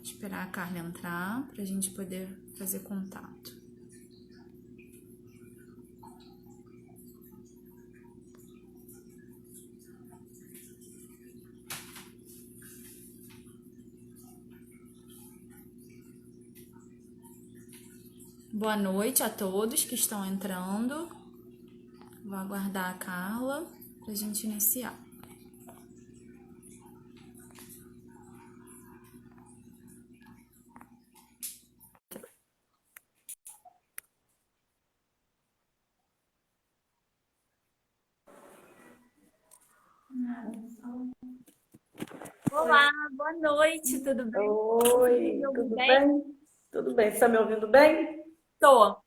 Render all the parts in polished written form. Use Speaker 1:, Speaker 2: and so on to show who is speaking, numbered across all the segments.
Speaker 1: Esperar a Carla entrar para a gente poder fazer contato. Boa noite a todos que estão entrando. Vou aguardar a Carla para a gente iniciar. Olá, boa noite, tudo bem?
Speaker 2: Oi, tudo bem? Tudo bem, você está me ouvindo bem?
Speaker 1: Tô.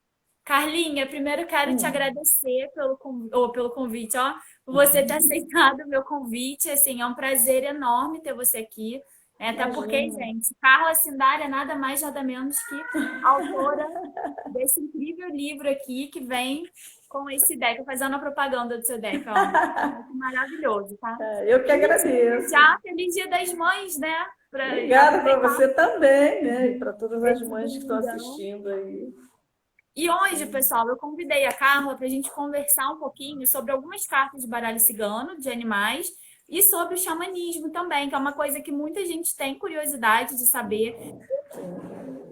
Speaker 1: Carlinha, primeiro quero te
Speaker 2: Hum.
Speaker 1: agradecer pelo convite, ó, por você ter aceitado o meu convite. Assim, é um prazer enorme ter você aqui. Até porque,
Speaker 2: Imagina.
Speaker 1: gente, Carla Sindari é nada mais, nada menos que autora desse incrível livro aqui que vem com esse deck, fazendo a propaganda do seu deck, ó. Que maravilhoso, tá?
Speaker 2: Eu que
Speaker 1: Feliz dia
Speaker 2: agradeço.
Speaker 1: já, feliz dia das mães, né? Para
Speaker 2: Obrigada para
Speaker 1: aproveitar
Speaker 2: você também, né? E para todas as
Speaker 1: esse
Speaker 2: mães que estão
Speaker 1: domingão.
Speaker 2: assistindo aí.
Speaker 1: E hoje, pessoal, eu convidei a Carla para a gente conversar um pouquinho sobre algumas cartas de baralho cigano, de animais, e sobre o xamanismo também, que é uma coisa que muita gente tem curiosidade de saber.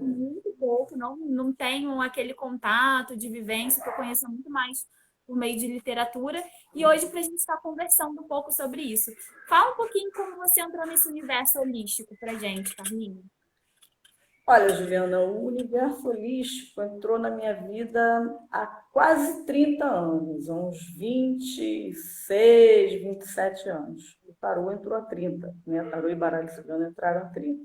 Speaker 1: Muito pouco, não tenho aquele contato de vivência que eu conheço muito mais por meio de literatura. E hoje, para a gente estar conversando um pouco sobre isso. Fala um pouquinho como você entrou nesse universo holístico para gente, Carlinhos.
Speaker 2: Olha, Juliana, o universo holístico entrou na minha vida há quase 30 anos, há uns 26, 27 anos. O tarô entrou há 30, né? Tarô e baralho cigano entraram há 30.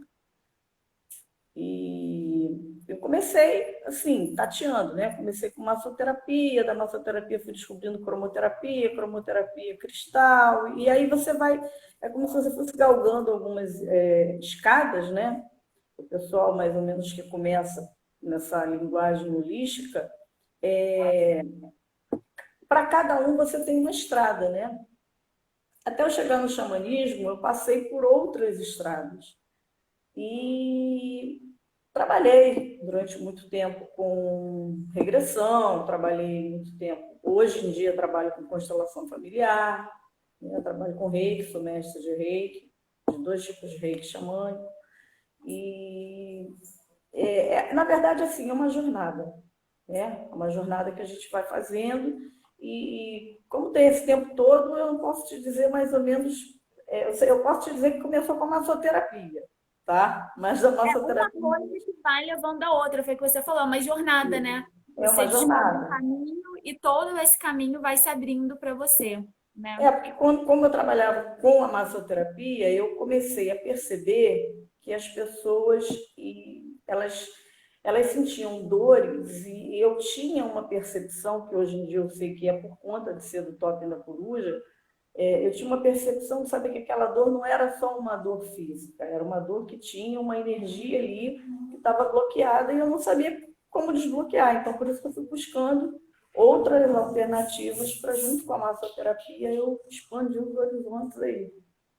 Speaker 2: E eu comecei assim, tateando, né? Comecei com massoterapia, da massoterapia fui descobrindo cromoterapia, cromoterapia cristal, e aí você vai, é como se você fosse galgando algumas escadas, né? O pessoal mais ou menos que começa nessa linguagem holística, para cada um você tem uma estrada, né? Até eu chegar no xamanismo, eu passei por outras estradas. E trabalhei durante muito tempo com regressão, trabalhei muito tempo. Hoje em dia trabalho com constelação familiar, né? Trabalho com reiki, sou mestre de reiki, de dois tipos de reiki xamânico. E na verdade, assim, é uma jornada, né? É uma jornada que a gente vai fazendo. E como tem esse tempo todo, eu não posso te dizer mais ou menos. Eu posso te dizer que começou com a massoterapia, tá? Mas a
Speaker 1: Uma
Speaker 2: massoterapia
Speaker 1: coisa que vai levando a outra, foi o que você falou, é uma jornada, né?
Speaker 2: é
Speaker 1: Você
Speaker 2: uma
Speaker 1: descobre um
Speaker 2: jornada.
Speaker 1: caminho e todo esse caminho vai se abrindo para você, né?
Speaker 2: Porque como eu trabalhava com a massoterapia, eu comecei a perceber que as pessoas elas sentiam dores e eu tinha uma percepção que hoje em dia eu sei que é por conta de ser do totem da coruja. Eu tinha uma percepção de saber que aquela dor não era só uma dor física, era uma dor que tinha uma energia ali que estava bloqueada e eu não sabia como desbloquear. Então, por isso que eu fui buscando outras alternativas para, junto com a massoterapia, eu expandir os horizontes aí.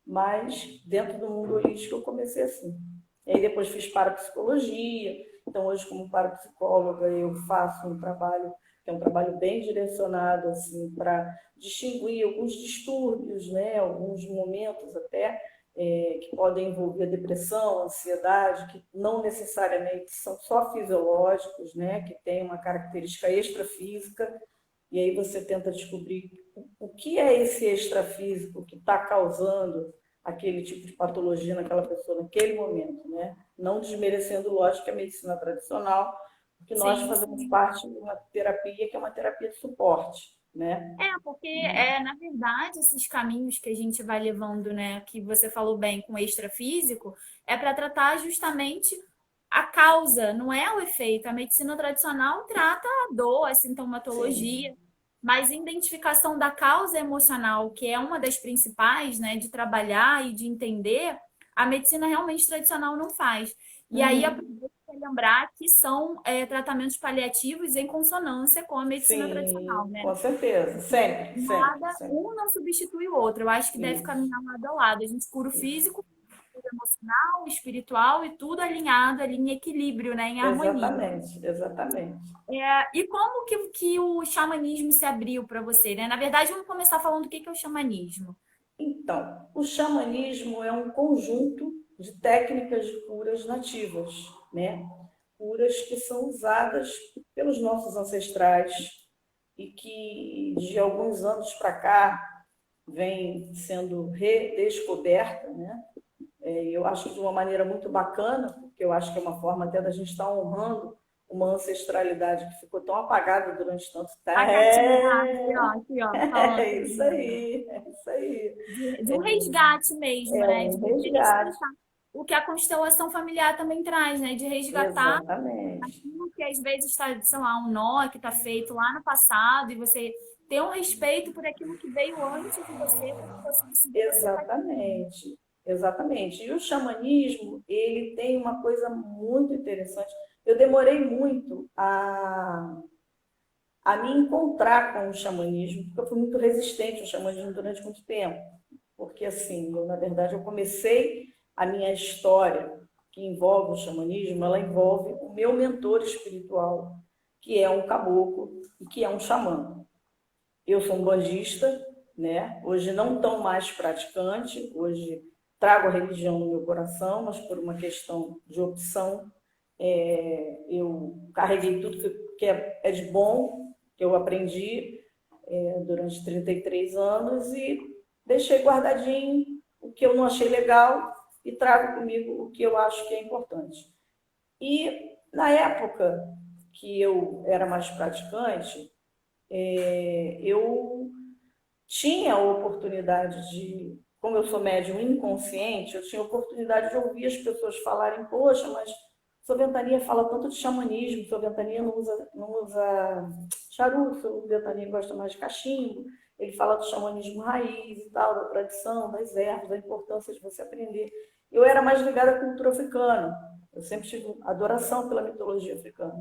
Speaker 2: Mas, dentro do mundo holístico, eu comecei assim. E aí depois fiz parapsicologia. Então, hoje, como parapsicóloga, eu faço um trabalho que é um trabalho bem direcionado assim para distinguir alguns distúrbios, né, alguns momentos até que podem envolver depressão, ansiedade, que não necessariamente são só fisiológicos, né, que têm uma característica extrafísica, e aí você tenta descobrir o que é esse extrafísico que está causando aquele tipo de patologia naquela pessoa naquele momento, né? Não desmerecendo, lógico, a medicina tradicional, porque nós
Speaker 1: Sim,
Speaker 2: fazemos
Speaker 1: sim.
Speaker 2: parte de uma terapia que é uma terapia de suporte, né?
Speaker 1: Porque na verdade, esses caminhos que a gente vai levando, né, que você falou bem com o extrafísico, é para tratar justamente a causa, não é o efeito. A medicina tradicional trata a dor, a sintomatologia,
Speaker 2: Sim,
Speaker 1: mas a identificação da causa emocional, que é uma das principais, né, de trabalhar e de entender, a medicina realmente tradicional não faz. E aí,
Speaker 2: uhum.
Speaker 1: aproveito para lembrar que são tratamentos paliativos em consonância com a medicina tradicional,
Speaker 2: Sim,
Speaker 1: né?
Speaker 2: com certeza, sempre, sempre,
Speaker 1: Nada,
Speaker 2: sempre.
Speaker 1: um não substitui o outro. Eu acho que deve
Speaker 2: Isso.
Speaker 1: caminhar lado a lado. A gente cura o físico, emocional, espiritual e tudo alinhado ali em equilíbrio, né? Em harmonia.
Speaker 2: Exatamente, exatamente.
Speaker 1: E como que o xamanismo se abriu para você, né? Na verdade, vamos começar falando o que é o xamanismo.
Speaker 2: Então, o xamanismo é um conjunto de técnicas de curas nativas, né? Curas que são usadas pelos nossos ancestrais e que de alguns anos para cá vem sendo redescoberta, né? Eu acho de uma maneira muito bacana, porque eu acho que é uma forma até da gente estar honrando uma ancestralidade que ficou tão apagada durante tanto tempo.
Speaker 1: A gatinha tá aqui, ó, falando
Speaker 2: É isso aí, é isso aí.
Speaker 1: de um resgate mesmo,
Speaker 2: É
Speaker 1: né?
Speaker 2: um
Speaker 1: De
Speaker 2: resgate,
Speaker 1: resgatar. O que a constelação familiar também traz, né? De resgatar
Speaker 2: exatamente.
Speaker 1: aquilo que às vezes está, sei lá, um nó que está feito lá no passado e você ter um respeito por aquilo que veio antes de você, para que você decidir você faz.
Speaker 2: Exatamente, exatamente. E o xamanismo, ele tem uma coisa muito interessante. Eu demorei muito a me encontrar com o xamanismo, porque eu fui muito resistente ao xamanismo durante muito tempo. Porque, assim, eu, na verdade, eu comecei a minha história que envolve o xamanismo, ela envolve o meu mentor espiritual, que é um caboclo e que é um xamã. Eu sou um bandista, né? Hoje não tão mais praticante, hoje trago a religião no meu coração, mas por uma questão de opção, eu carreguei tudo que é de bom, que eu aprendi durante 33 anos e deixei guardadinho o que eu não achei legal e trago comigo o que eu acho que é importante. E na época que eu era mais praticante, eu tinha a oportunidade de, como eu sou médium inconsciente, eu tinha a oportunidade de ouvir as pessoas falarem, poxa, mas sua ventania fala tanto de xamanismo, sua ventania não usa charuto, sua ventania gosta mais de cachimbo, ele fala do xamanismo raiz e tal, da tradição, das ervas, da importância de você aprender. Eu era mais ligada à cultura africana, eu sempre tive adoração pela mitologia africana.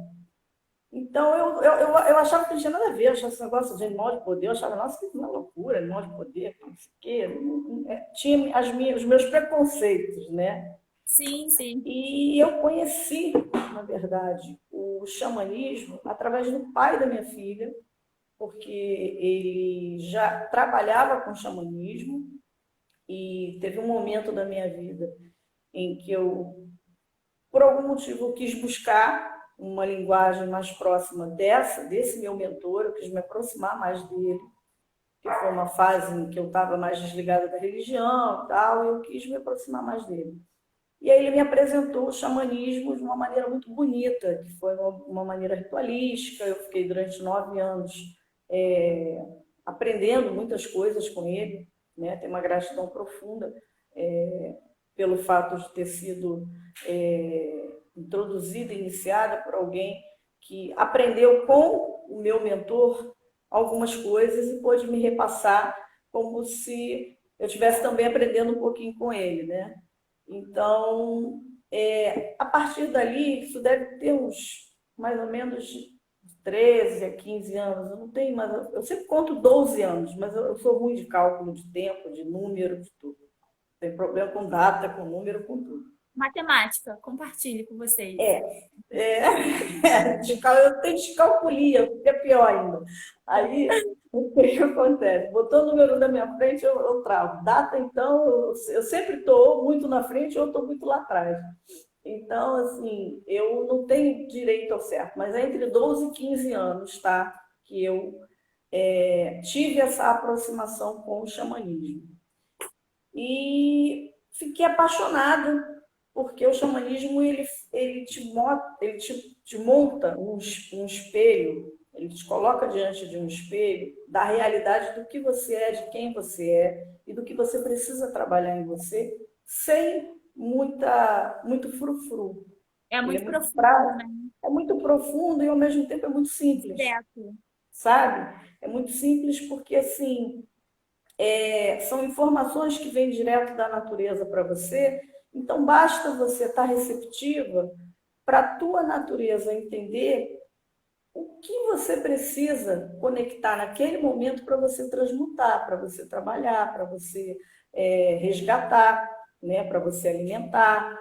Speaker 2: Então, eu achava que não tinha nada a ver, eu achava esse negócio de animal de poder, eu achava, nossa, que uma loucura, animal de poder, não sei o quê. Tinha os meus preconceitos, né?
Speaker 1: Sim, sim.
Speaker 2: E eu conheci, na verdade, o xamanismo através do pai da minha filha, porque ele já trabalhava com xamanismo e teve um momento da minha vida em que eu, por algum motivo, eu quis buscar uma linguagem mais próxima desse meu mentor, eu quis me aproximar mais dele, que foi uma fase em que eu estava mais desligada da religião e tal, e eu quis me aproximar mais dele. E aí ele me apresentou o xamanismo de uma maneira muito bonita, que foi uma maneira ritualística. Eu fiquei durante 9 anos aprendendo muitas coisas com ele, né? Tenho uma gratidão profunda pelo fato de ter sido introduzida, iniciada por alguém que aprendeu com o meu mentor algumas coisas e pôde me repassar como se eu estivesse também aprendendo um pouquinho com ele, né? Então, a partir dali, isso deve ter uns mais ou menos de 13 a 15 anos, eu não tenho, mas eu sempre conto 12 anos, mas eu sou ruim de cálculo de tempo, de número, de tudo. Tem problema com data, com número, com tudo.
Speaker 1: Matemática, compartilhe com vocês.
Speaker 2: Eu tenho descalculia, que é pior ainda. Aí, o que acontece? Botou o número na minha frente, eu travo. Data, então, eu sempre estou muito na frente ou estou muito lá atrás. Então, assim, eu não tenho direito ao certo, mas é entre 12 e 15 anos, tá? Que eu tive essa aproximação com o xamanismo. E fiquei apaixonada, porque o xamanismo ele te monta um espelho, ele te coloca diante de um espelho da realidade do que você é, de quem você é e do que você precisa trabalhar em você, sem muito frufru.
Speaker 1: É
Speaker 2: Ele
Speaker 1: muito profundo, né?
Speaker 2: é muito profundo e ao mesmo tempo é muito simples,
Speaker 1: Direto.
Speaker 2: sabe? É muito simples porque assim são informações que vêm direto da natureza para você, então basta você estar receptiva para a tua natureza entender o que você precisa conectar naquele momento para você transmutar, para você trabalhar, para você resgatar, né, para você alimentar.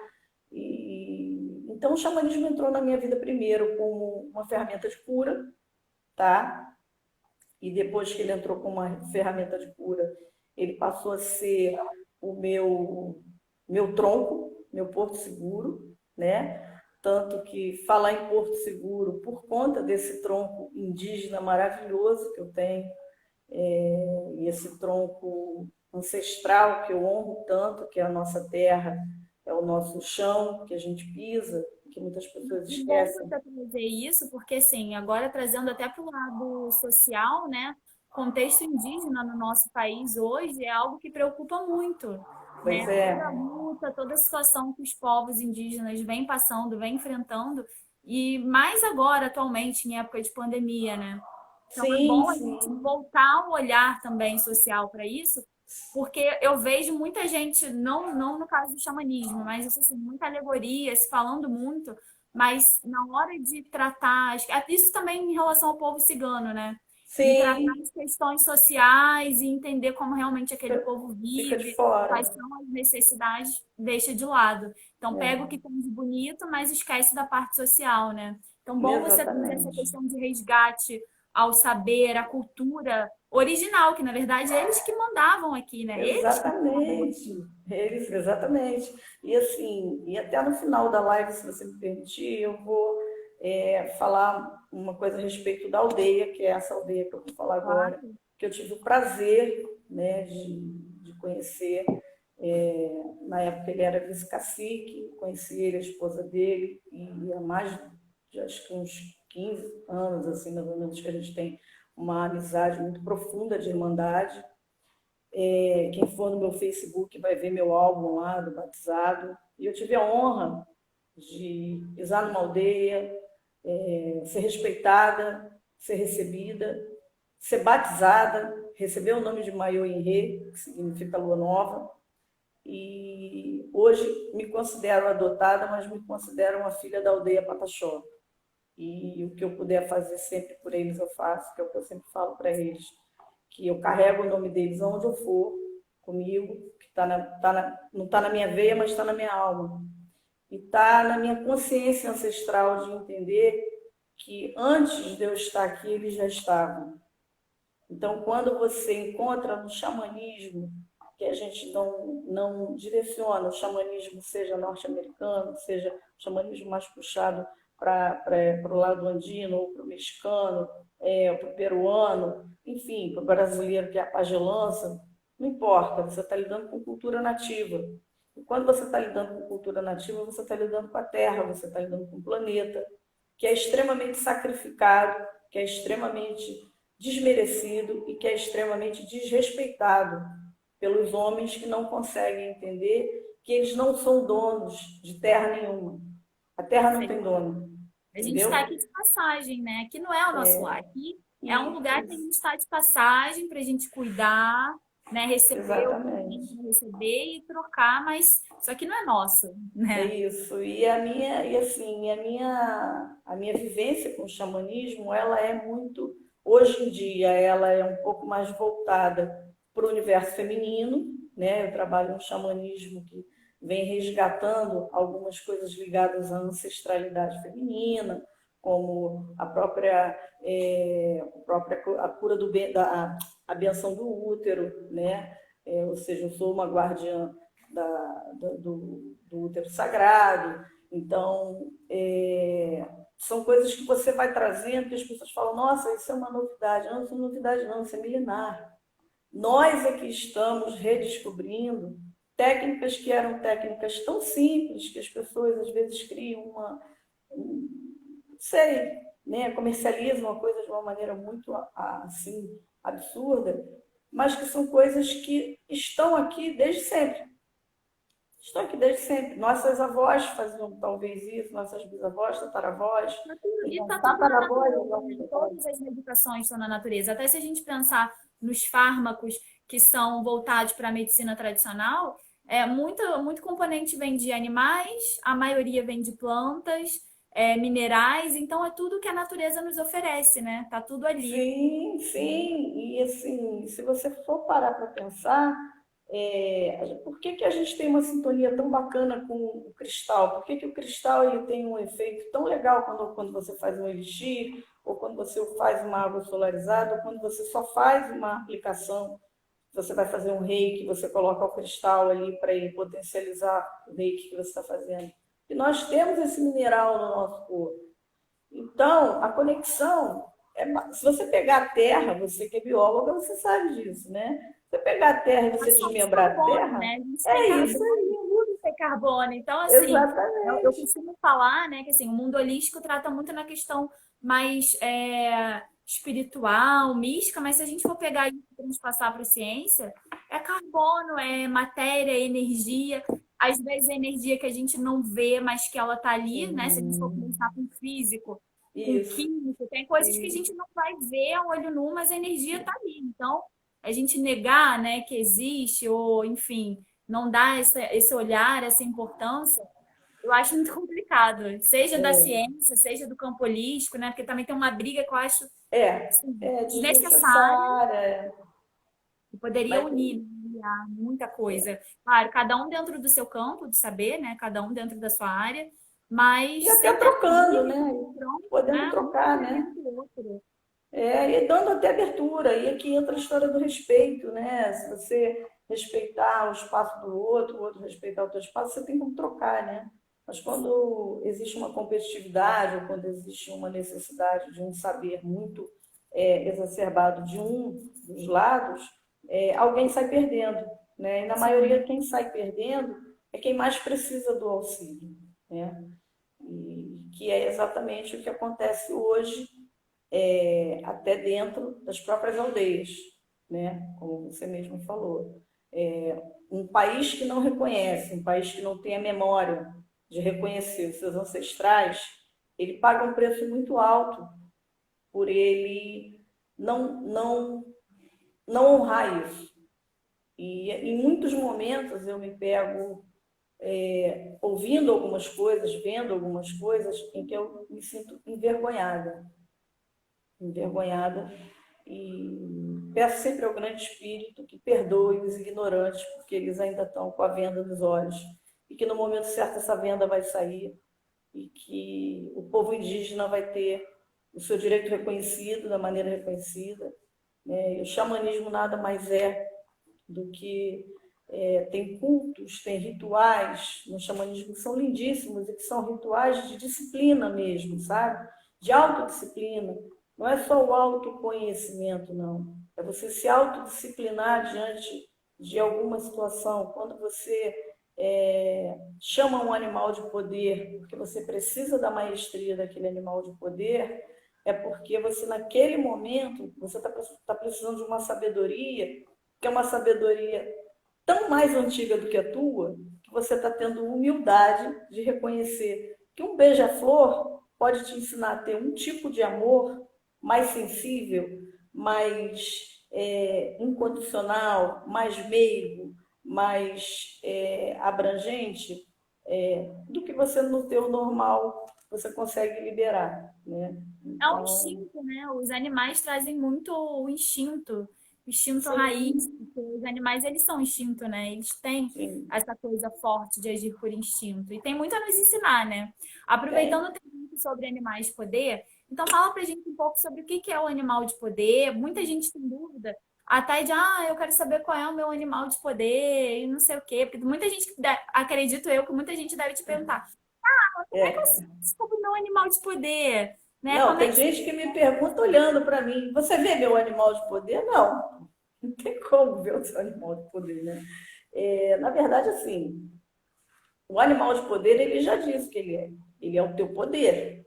Speaker 2: Então o xamanismo entrou na minha vida primeiro como uma ferramenta de cura, tá? E depois que ele entrou como uma ferramenta de cura, ele passou a ser o meu tronco, meu porto seguro, né? Tanto que falar em Porto Seguro, por conta desse tronco indígena maravilhoso que eu tenho, e esse tronco ancestral que eu honro tanto, que é a nossa terra, é o nosso chão que a gente pisa, que muitas pessoas
Speaker 1: Que bom
Speaker 2: esquecem.
Speaker 1: você trazer isso, porque assim, agora trazendo até para o lado social, né? Contexto indígena no nosso país hoje é algo que preocupa muito,
Speaker 2: Pois
Speaker 1: né?
Speaker 2: é,
Speaker 1: Toda a luta, toda a situação que os povos indígenas vêm passando, vêm enfrentando, e mais agora, atualmente, em época de pandemia, né? Então é
Speaker 2: sim,
Speaker 1: bom a gente
Speaker 2: sim,
Speaker 1: voltar um olhar também social para isso, porque eu vejo muita gente, não no caso do xamanismo, mas assim, muita alegoria, se falando muito, mas na hora de tratar, isso também em relação ao povo cigano, né? De tratar
Speaker 2: sim,
Speaker 1: as questões sociais e entender como realmente aquele povo
Speaker 2: fica de
Speaker 1: vive, quais
Speaker 2: fora.
Speaker 1: são as necessidades, deixa de lado. Então pega o
Speaker 2: É,
Speaker 1: que tem de bonito, mas esquece da parte social, né? Então, bom você trazer essa
Speaker 2: exatamente.
Speaker 1: questão de resgate ao saber, à cultura original, que na verdade eles que mandavam aqui, né? Eles que mandavam aqui.
Speaker 2: Exatamente. Eles, exatamente. E assim, e até no final da live, se você me permitir, eu vou falar uma coisa a respeito da aldeia, que é essa aldeia que eu vou falar agora,
Speaker 1: Claro.
Speaker 2: que eu tive o prazer, né, de conhecer. Na época ele era vice-cacique, conheci ele, a esposa dele, e há mais de acho que uns 15 anos, assim, mais ou menos, que a gente tem uma amizade muito profunda de irmandade. Quem for no meu Facebook vai ver meu álbum lá do batizado. E eu tive a honra de pisar numa aldeia, ser respeitada, ser recebida, ser batizada, receber o nome de Maiô Inrê, que significa lua nova. E hoje me considero adotada, mas me considero uma filha da aldeia Pataxó. E o que eu puder fazer sempre por eles eu faço, que é o que eu sempre falo para eles, que eu carrego o nome deles onde eu for, comigo, que não está na minha veia, mas está na minha alma. E está na minha consciência ancestral de entender que antes de eu estar aqui, eles já estavam. Então, quando você encontra no xamanismo, que a gente não direciona, o xamanismo seja norte-americano, seja o xamanismo mais puxado para o lado andino, ou para o mexicano, para o peruano, enfim, para o brasileiro que é a pagelança, não importa, você está lidando com cultura nativa. E quando você está lidando com cultura nativa, você está lidando com a terra, você está lidando com o planeta, que é extremamente sacrificado, que é extremamente desmerecido e que é extremamente desrespeitado pelos homens que não conseguem entender que eles não são donos de terra nenhuma. A terra não tem dono,
Speaker 1: A gente está
Speaker 2: entendeu?
Speaker 1: aqui de passagem, né? Aqui não é o nosso lar. Aqui é um
Speaker 2: E
Speaker 1: lugar que a gente está de passagem para a gente cuidar, né? Receber o que tem
Speaker 2: exatamente.
Speaker 1: que receber e trocar, mas isso aqui não é nosso,
Speaker 2: É
Speaker 1: né?
Speaker 2: isso. E a minha vivência com o xamanismo, ela é muito, hoje em dia, ela é um pouco mais voltada para o universo feminino, né? Eu trabalho um xamanismo que vem resgatando algumas coisas ligadas à ancestralidade feminina, como a própria a cura a benção do útero, né? Ou seja, eu sou uma guardiã do útero sagrado. Então, são coisas que você vai trazendo que as pessoas falam, nossa, isso é uma novidade. Não, isso não é novidade não, isso é milenar. Nós é que estamos redescobrindo técnicas que eram técnicas tão simples que as pessoas às vezes criam não sei, né, comercializam a coisa de uma maneira muito assim absurda, mas que são coisas que estão aqui desde sempre. Estão aqui desde sempre. Nossas avós faziam talvez isso, nossas bisavós, tataravós,
Speaker 1: E
Speaker 2: então,
Speaker 1: está tudo na
Speaker 2: tataravós,
Speaker 1: natureza, né? Todas as medicações estão na natureza. Até se a gente pensar nos fármacos que são voltados para a medicina tradicional, muito componente vem de animais, a maioria vem de plantas, minerais, então é tudo que a natureza nos oferece, né? Tá tudo ali.
Speaker 2: sim, sim. E assim, se você for parar para pensar, Por que a gente tem uma sintonia tão bacana com o cristal? Por que o cristal ele tem um efeito tão legal quando você faz um elixir, ou quando você faz uma água solarizada, ou quando você só faz uma aplicação, você vai fazer um reiki, você coloca o cristal ali para ele potencializar o reiki que você está fazendo. E nós temos esse mineral no nosso corpo. Então, a conexão, se você pegar a terra, você que é bióloga, você sabe disso, né? Se você pegar a terra e você
Speaker 1: Nós somos
Speaker 2: desmembrar a
Speaker 1: carbono,
Speaker 2: terra,
Speaker 1: né? A gente tem
Speaker 2: é isso
Speaker 1: carbono,
Speaker 2: aí,
Speaker 1: tudo tem carbono. Então, assim, eu
Speaker 2: exatamente.
Speaker 1: costumo falar, né, que assim, o mundo holístico trata muito na questão mais espiritual, mística, mas se a gente for pegar e transpassar para a ciência, é carbono, é matéria, é energia. Às vezes é energia que a gente não vê, mas que ela tá ali, né? Se a gente for pensar com físico, com
Speaker 2: Isso,
Speaker 1: químico, tem coisas que a gente
Speaker 2: isso.
Speaker 1: não vai ver a olho nu, mas a energia tá ali. Então, a gente negar, né, que existe, ou, enfim, não dar esse olhar, essa importância, eu acho muito complicado. Seja da ciência, seja do campo holístico, né? Porque também tem uma briga que eu acho assim,
Speaker 2: É
Speaker 1: desnecessária
Speaker 2: desnecessária.
Speaker 1: e poderia
Speaker 2: Vai
Speaker 1: unir, né, aliar muita coisa. Claro, cada um dentro do seu campo de saber, né? Cada um dentro da sua área,
Speaker 2: e
Speaker 1: mas
Speaker 2: até
Speaker 1: sem ter
Speaker 2: trocando, né?
Speaker 1: pronto,
Speaker 2: Podendo
Speaker 1: né? Um
Speaker 2: trocar, né?
Speaker 1: complementa o outro.
Speaker 2: E dando até abertura. E aqui entra a história do respeito, né? Se você respeitar o espaço do outro, o outro respeitar o teu espaço, você tem como trocar, né? Mas quando existe uma competitividade ou quando existe uma necessidade de um saber muito exacerbado de um dos lados, alguém sai perdendo, né? E na maioria
Speaker 1: Sim.
Speaker 2: quem sai perdendo é quem mais precisa do auxílio, né? E que é exatamente o que acontece hoje até dentro das próprias aldeias, né? Como você mesmo falou. Um país que não reconhece, um país que não tem a memória de reconhecer os seus ancestrais, ele paga um preço muito alto por ele não honrar isso. E em muitos momentos eu me pego ouvindo algumas coisas, vendo algumas coisas em que eu me sinto envergonhada e peço sempre ao Grande Espírito que perdoe os ignorantes, porque eles ainda estão com a venda nos olhos, e que no momento certo essa venda vai sair e que o povo indígena vai ter o seu direito reconhecido da maneira reconhecida, né? E o xamanismo nada mais é do que tem cultos, tem rituais no xamanismo que são lindíssimos e que são rituais de disciplina mesmo, sabe? De autodisciplina. Não é só o autoconhecimento, não. É você se autodisciplinar diante de alguma situação. Quando você chama um animal de poder, porque você precisa da maestria daquele animal de poder, é porque você, naquele momento, você está precisando de uma sabedoria, que é uma sabedoria tão mais antiga do que a tua, que você está tendo humildade de reconhecer que um beija-flor pode te ensinar a ter um tipo de amor mais sensível, mais incondicional, mais meigo, mais abrangente, do que você no teu normal você consegue liberar, né?
Speaker 1: É um
Speaker 2: Então,
Speaker 1: instinto, né? Os animais trazem muito o instinto raiz,
Speaker 2: sim,
Speaker 1: porque os animais, eles são instinto, né? Eles têm
Speaker 2: sim,
Speaker 1: essa coisa forte de agir por instinto. E tem muito a nos ensinar, né? Aproveitando o
Speaker 2: tem.
Speaker 1: tempo sobre animais de poder, então fala pra gente um pouco sobre o que é o animal de poder. Muita gente tem dúvida, até de, eu quero saber qual é o meu animal de poder e não sei o quê. Porque muita gente, acredito eu, que muita gente deve te perguntar, como é que eu
Speaker 2: É.
Speaker 1: sei sobre o meu animal de poder? Né?
Speaker 2: Não,
Speaker 1: Como é
Speaker 2: tem
Speaker 1: que
Speaker 2: gente que me pergunta olhando para mim: você vê meu animal de poder? Não, não tem como ver o seu animal de poder, né? Na verdade, assim, o animal de poder, ele já disse que ele é. Ele é o teu poder,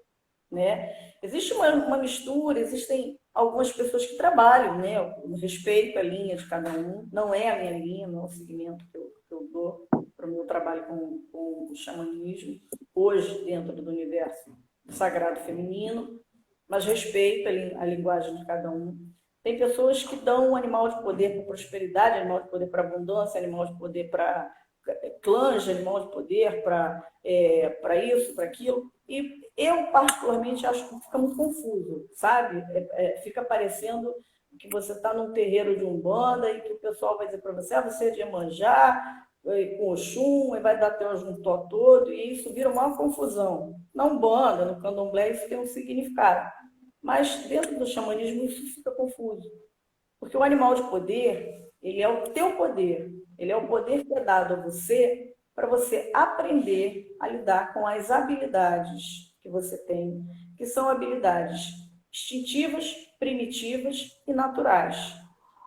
Speaker 2: né? Existe uma mistura, existem algumas pessoas que trabalham, né? Eu respeito a linha de cada um, não é a minha linha, não é o segmento que eu dou para o meu trabalho com o xamanismo, hoje dentro do universo sagrado feminino, mas respeito a linguagem de cada um. Tem pessoas que dão um animal de poder para prosperidade, animal de poder para abundância, animal de poder para clãs, animal de poder para isso, para aquilo. E eu, particularmente, acho que fica muito confuso, sabe? Fica parecendo que você está num terreiro de Umbanda e que o pessoal vai dizer para você, ah, você é de Iemanjá, com Oxum, e vai dar até o juntó todo, e isso vira uma confusão. Na Umbanda, no Candomblé, isso tem um significado. Mas dentro do xamanismo isso fica confuso. Porque o animal de poder, ele é o teu poder. Ele é o poder que é dado a você para você aprender a lidar com as habilidades que você tem, que são habilidades instintivas, primitivas e naturais.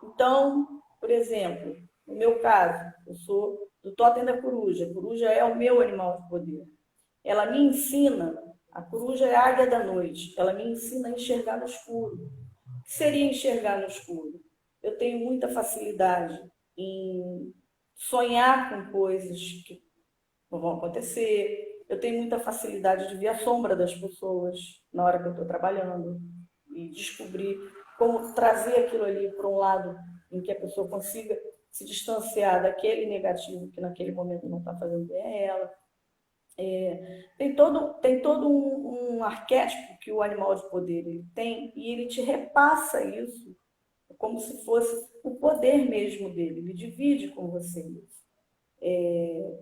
Speaker 2: Então, por exemplo, no meu caso, eu sou do totem da coruja. A coruja é o meu animal de poder. Ela me ensina, a coruja é a águia da noite, ela me ensina a enxergar no escuro. O que seria enxergar no escuro? Eu tenho muita facilidade em sonhar com coisas que não vão acontecer. Eu tenho muita facilidade de ver a sombra das pessoas na hora que eu estou trabalhando e descobrir como trazer aquilo ali para um lado em que a pessoa consiga se distanciar daquele negativo que naquele momento não está fazendo bem a ela. Tem todo um arquétipo que o animal de poder ele tem e ele te repassa isso como se fosse o poder mesmo dele, ele divide com você isso.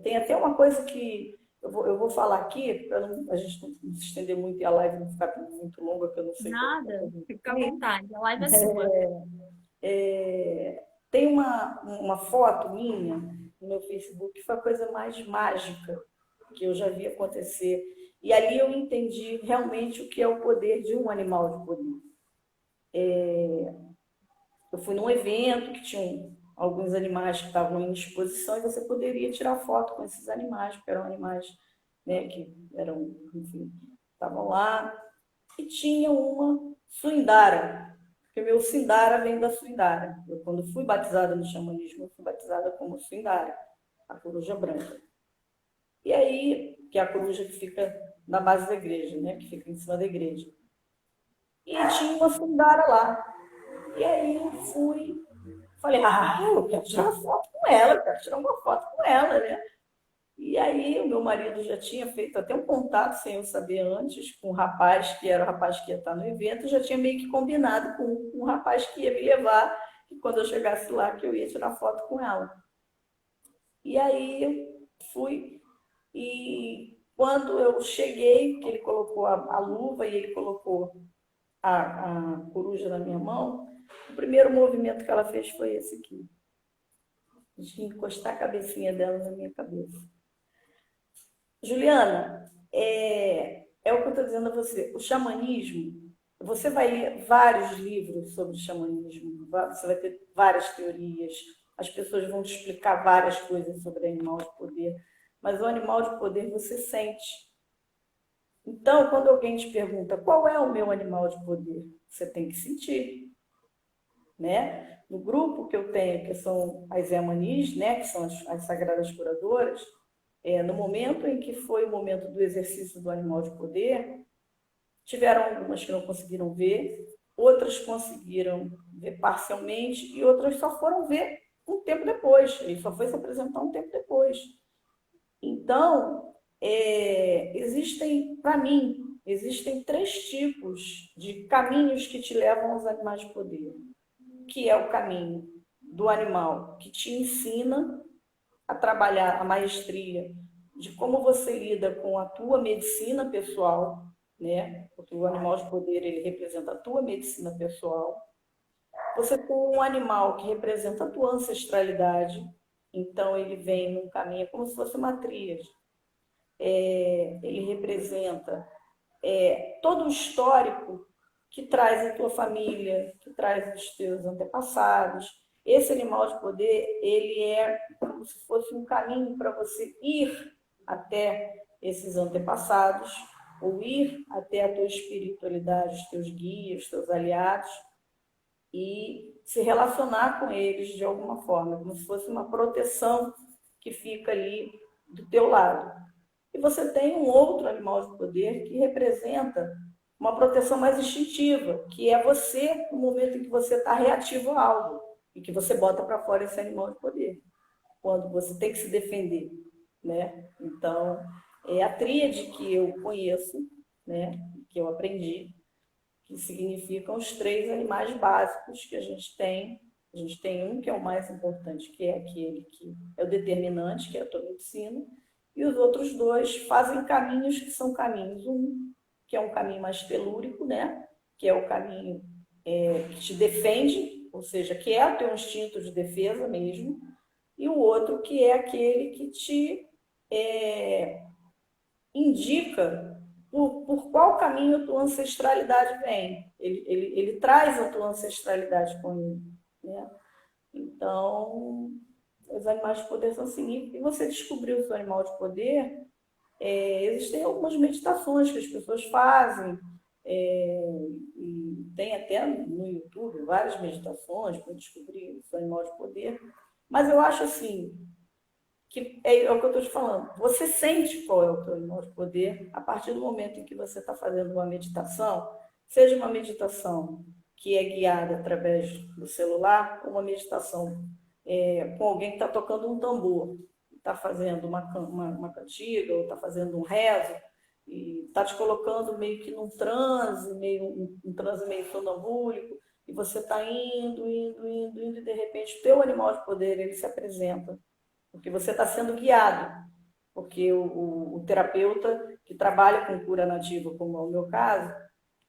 Speaker 2: Tem até uma coisa que eu vou falar aqui, para a gente não se estender muito e a live não ficar muito longa, que eu não sei quanto tempo a
Speaker 1: Nada,
Speaker 2: gente
Speaker 1: fica à
Speaker 2: tem.
Speaker 1: vontade, a live é sua.
Speaker 2: Tem uma foto minha no meu Facebook que foi a coisa mais mágica que eu já vi acontecer. E ali eu entendi realmente o que é o poder de um animal de poder. Eu fui num evento que tinha alguns animais que estavam em exposição e você poderia tirar foto com esses animais, porque eram animais, né, que eram, enfim, estavam lá. E tinha uma Suindara, porque meu Sindara vem da Suindara. Eu, quando fui batizada no xamanismo, eu fui batizada como Suindara, a coruja branca. E aí, que é a coruja que fica na base da igreja, né, que fica em cima da igreja. E tinha uma Suindara lá. E aí eu fui, falei, eu quero tirar uma foto com ela, eu quero tirar uma foto com ela, né? E aí o meu marido já tinha feito até um contato, sem eu saber antes, com um rapaz, que era o rapaz que ia estar no evento, já tinha meio que combinado com um rapaz que ia me levar, que quando eu chegasse lá, que eu ia tirar foto com ela. E aí eu fui, e quando eu cheguei, que ele colocou a luva e ele colocou a coruja na minha mão, o primeiro movimento que ela fez foi esse aqui, de encostar a cabecinha dela na minha cabeça. Juliana, é o que eu estou dizendo a você. O xamanismo, você vai ler vários livros sobre xamanismo, você vai ter várias teorias, as pessoas vão te explicar várias coisas sobre animal de poder, mas o animal de poder você sente. Então, quando alguém te pergunta qual é o meu animal de poder, você tem que sentir, né? No grupo que eu tenho, que são as Yamanis, né, que são as sagradas curadoras, no momento em que foi o momento do exercício do animal de poder, tiveram algumas que não conseguiram ver, outras conseguiram ver parcialmente e outras só foram ver um tempo depois. Ele só foi se apresentar um tempo depois. Então, para mim, existem três tipos de caminhos que te levam aos animais de poder, que é o caminho do animal que te ensina a trabalhar a maestria de como você lida com a tua medicina pessoal, né? Porque o animal de poder ele representa a tua medicina pessoal. Você tem um animal que representa a tua ancestralidade, então ele vem num caminho como se fosse uma tríade. Ele representa todo o histórico que traz a tua família, que traz os teus antepassados. Esse animal de poder, ele é como se fosse um caminho para você ir até esses antepassados, ou ir até a tua espiritualidade, os teus guias, os teus aliados, e se relacionar com eles de alguma forma, como se fosse uma proteção que fica ali do teu lado. E você tem um outro animal de poder que representa uma proteção mais instintiva, que é você no momento em que você está reativo a algo e que você bota para fora esse animal de poder, quando você tem que se defender, né? Então, é a tríade que eu conheço, né? Que eu aprendi, que significam os 3 animais básicos que a gente tem. A gente tem um que é o mais importante, que é aquele que é o determinante, que é a toxina, e os outros 2 fazem caminhos que são caminhos. Um, que é um caminho mais telúrico, né? Que é o caminho que te defende, ou seja, que é o teu instinto de defesa mesmo, e o outro que é aquele que te indica por qual caminho a tua ancestralidade vem. Ele traz a tua ancestralidade com ele, né? Então, os animais de poder são assim. E você descobriu o seu animal de poder, existem algumas meditações que as pessoas fazem, e tem até no YouTube várias meditações para descobrir o seu animal de poder. Mas eu acho assim, que é o que eu estou te falando. Você sente qual é o teu animal de poder a partir do momento em que você está fazendo uma meditação, seja uma meditação que é guiada através do celular, ou uma meditação com alguém que está tocando um tambor, está fazendo uma cantiga, ou está fazendo um rezo, e está te colocando meio que num transe, um transe meio sonambúlico, e você está indo, e de repente o teu animal de poder ele se apresenta, porque você está sendo guiado, porque o terapeuta que trabalha com cura nativa, como é o meu caso,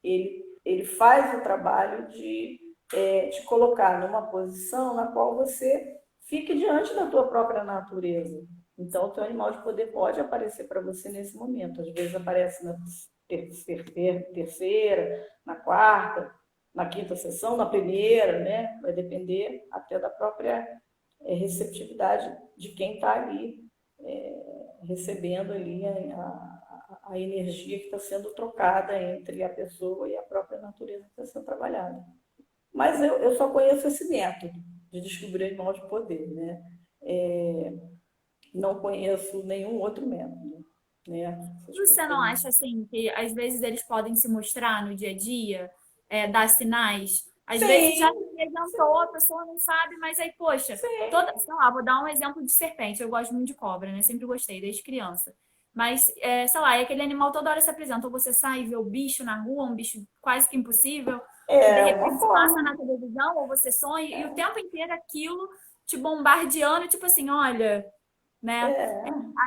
Speaker 2: ele faz o trabalho de te colocar numa posição na qual você fique diante da tua própria natureza. Então, o teu animal de poder pode aparecer para você nesse momento. Às vezes aparece na terceira, na quarta, na quinta sessão, na primeira, né? Vai depender até da própria receptividade de quem está ali recebendo ali a energia que está sendo trocada entre a pessoa e a própria natureza que está sendo trabalhada. Mas eu só conheço esse método de descobrir animal de poder, né? Não conheço nenhum outro método, né?
Speaker 1: Você não acha assim que às vezes eles podem se mostrar no dia a dia, dar sinais? Às vezes já
Speaker 2: Sim,
Speaker 1: se apresentou, a pessoa não sabe, mas aí, poxa,
Speaker 2: sim.
Speaker 1: sei lá, vou dar um exemplo de serpente. Eu gosto muito de cobra, né? Sempre gostei, desde criança. Mas, sei lá, é aquele animal toda hora se apresenta. Ou você sai e vê o bicho na rua, um bicho quase que impossível, que de
Speaker 2: É uma
Speaker 1: repente passa
Speaker 2: forma.
Speaker 1: na televisão, ou você sonha, e o tempo inteiro aquilo te bombardeando, tipo assim, olha, né?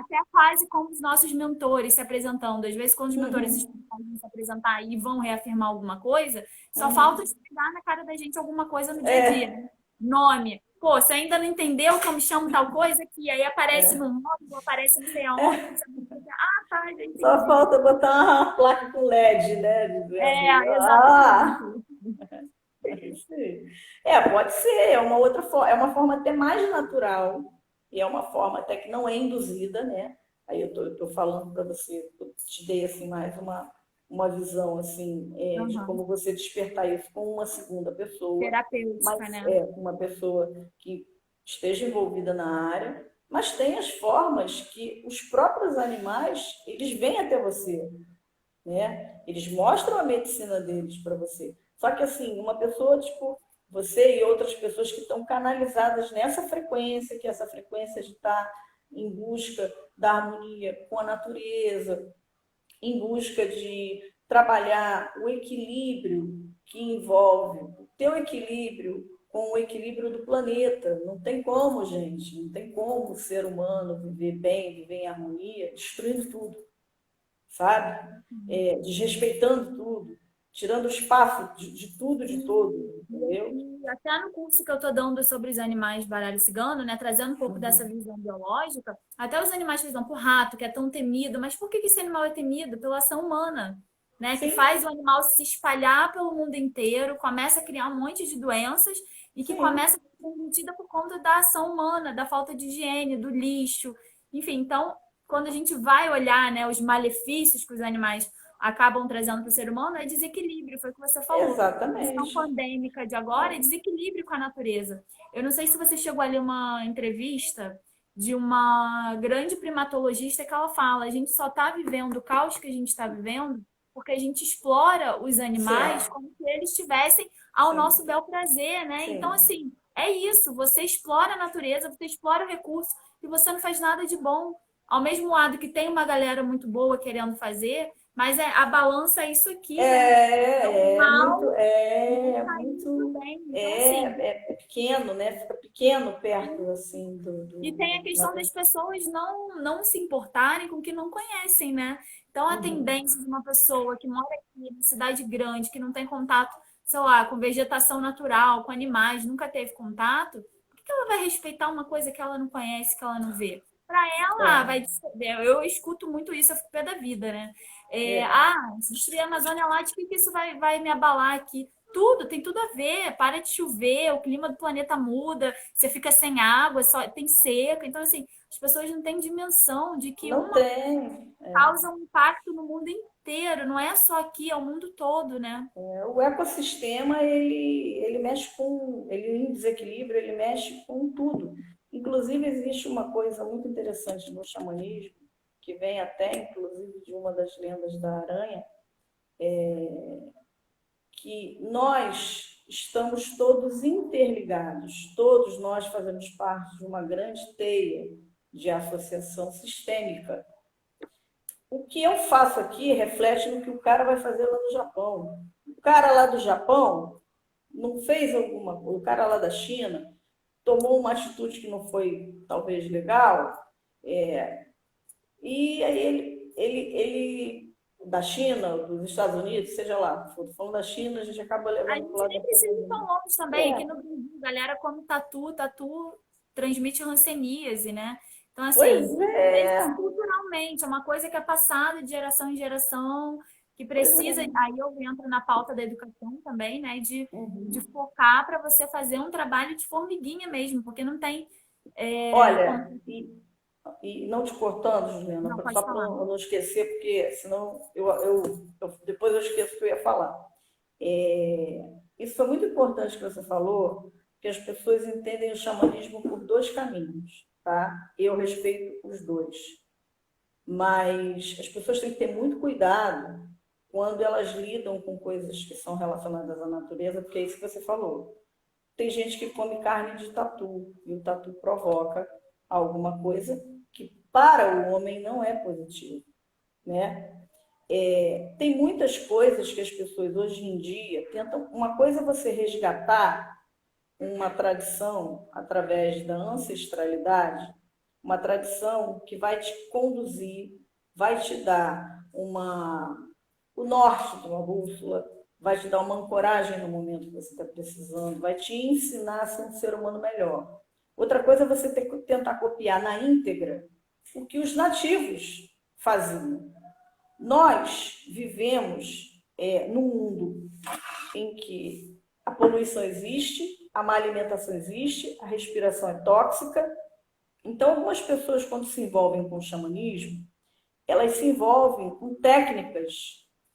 Speaker 1: Até quase como os nossos mentores se apresentando. Às vezes, quando os mentores
Speaker 2: Uhum,
Speaker 1: estão se apresentar e vão reafirmar alguma coisa, só falta
Speaker 2: uhum.
Speaker 1: esfregar na cara da gente alguma coisa no dia a dia.
Speaker 2: É,
Speaker 1: Nome. Pô, você ainda não entendeu que eu me chamo tal coisa aqui? Aí aparece no nome, ou aparece não sei aonde. Não sei o que. Ah, tá, já
Speaker 2: só
Speaker 1: entendi.
Speaker 2: falta botar uma placa com LED, né? Dizendo,
Speaker 1: Exatamente.
Speaker 2: sim. Pode ser, é uma outra forma, é uma forma até mais natural, e é uma forma até que não é induzida, né? Aí eu tô falando para você, eu te dei assim mais uma visão assim de
Speaker 1: Uhum.
Speaker 2: como você despertar isso com uma segunda pessoa, mas
Speaker 1: Terapêutica, né?
Speaker 2: uma pessoa que esteja envolvida na área, mas tem as formas que os próprios animais eles vêm até você, né? Eles mostram a medicina deles para você. Só que assim, uma pessoa tipo você e outras pessoas que estão canalizadas nessa frequência, que é essa frequência de estar em busca da harmonia com a natureza, em busca de trabalhar o equilíbrio que envolve o teu equilíbrio com o equilíbrio do planeta. Não tem como, gente, não tem como o ser humano viver bem, viver em harmonia, destruindo tudo, sabe? Desrespeitando tudo, tirando o espaço de tudo, de todo, entendeu?
Speaker 1: E até no curso que eu estou dando sobre os animais de baralho cigano, né, trazendo um pouco dessa visão biológica, até os animais, por exemplo, o rato, que é tão temido, mas por que esse animal é temido? Pela ação humana, né, que
Speaker 2: Sim,
Speaker 1: faz o animal se espalhar pelo mundo inteiro, começa a criar um monte de doenças e que
Speaker 2: sim,
Speaker 1: começa a ser transmitida por conta da ação humana, da falta de higiene, do lixo, enfim. Então, quando a gente vai olhar, né, os malefícios que os animais acabam trazendo para o ser humano é desequilíbrio, foi o que você falou. A questão
Speaker 2: exatamente.
Speaker 1: pandêmica de agora é desequilíbrio com a natureza. Eu não sei se você chegou a ler uma entrevista de uma grande primatologista que ela fala: a gente só está vivendo o caos que a gente está vivendo porque a gente explora os
Speaker 2: Sim,
Speaker 1: animais como se eles estivessem ao
Speaker 2: sim,
Speaker 1: nosso bel prazer, né? Então,
Speaker 2: sim.
Speaker 1: assim, é isso. Você explora a natureza, você explora o recurso e você não faz nada de bom. Ao mesmo lado que tem uma galera muito boa querendo fazer, Mas a balança é isso aqui, né? É o
Speaker 2: É, é muito,
Speaker 1: mal
Speaker 2: é
Speaker 1: tá indo
Speaker 2: muito,
Speaker 1: bem. Então, assim,
Speaker 2: é pequeno, né? Fica pequeno perto, assim,
Speaker 1: e tem a questão das pessoas não se importarem com o que não conhecem, né? Então, a
Speaker 2: Uhum.
Speaker 1: tendência de uma pessoa que mora aqui em cidade grande, que não tem contato, sei lá, com vegetação natural, com animais, nunca teve contato, por que ela vai respeitar uma coisa que ela não conhece, que ela não vê? Para ela,
Speaker 2: É,
Speaker 1: vai. Eu escuto muito isso, eu fico pé da vida, né?
Speaker 2: é.
Speaker 1: Se destruir a Amazônia lá, de que isso vai me abalar aqui? Tudo, tem tudo a ver. Para de chover, o clima do planeta muda, você fica sem água, só tem seca. Então, assim, as pessoas não têm dimensão de que
Speaker 2: Não
Speaker 1: uma
Speaker 2: tem.
Speaker 1: causa um impacto no mundo inteiro, não é só aqui, é o mundo todo, né?
Speaker 2: O ecossistema, ele mexe com, ele em desequilíbrio, ele mexe com tudo. Inclusive, existe uma coisa muito interessante no xamanismo, que vem até, inclusive, de uma das lendas da aranha, que nós estamos todos interligados, todos nós fazemos parte de uma grande teia de associação sistêmica. O que eu faço aqui reflete no que o cara vai fazer lá no Japão. O cara lá do Japão não fez alguma coisa, o cara lá da China tomou uma atitude que não foi talvez legal, e aí ele da China, dos Estados Unidos, seja lá, falando da China, a gente acaba
Speaker 1: A
Speaker 2: levando para o
Speaker 1: gente
Speaker 2: lado
Speaker 1: nem
Speaker 2: da
Speaker 1: precisa ir tão
Speaker 2: polícia.
Speaker 1: longe também. Aqui no
Speaker 2: É,
Speaker 1: Brasil, a galera come tatu transmite hanseníase, né? Então, assim,
Speaker 2: pois
Speaker 1: é
Speaker 2: é,
Speaker 1: culturalmente, é uma coisa que é passada de geração em geração, que
Speaker 2: pois
Speaker 1: precisa.
Speaker 2: é.
Speaker 1: Aí eu entro na pauta da educação também, né? De
Speaker 2: Uhum.
Speaker 1: focar para você fazer um trabalho de formiguinha mesmo, porque não tem.
Speaker 2: Olha, e não te cortando, Juliana,
Speaker 1: Não pode
Speaker 2: só para
Speaker 1: falar.
Speaker 2: eu não esquecer, porque senão depois eu esqueço o que eu ia falar. Isso foi muito importante que você falou, que as pessoas entendem o xamanismo por dois caminhos, tá? Eu respeito os dois, mas as pessoas têm que ter muito cuidado quando elas lidam com coisas que são relacionadas à natureza, porque é isso que você falou. Tem gente que come carne de tatu e o tatu provoca alguma coisa que para o homem não é positivo, né? Tem muitas coisas que as pessoas hoje em dia tentam. Uma coisa é você resgatar uma tradição através da ancestralidade, uma tradição que vai te conduzir, vai te dar o norte de uma bússola, vai te dar uma ancoragem no momento que você está precisando, vai te ensinar a ser um ser humano melhor. Outra coisa é você tentar copiar na íntegra o que os nativos faziam. Nós vivemos num mundo em que a poluição existe, a má alimentação existe, a respiração é tóxica. Então, algumas pessoas, quando se envolvem com o xamanismo, elas se envolvem com técnicas,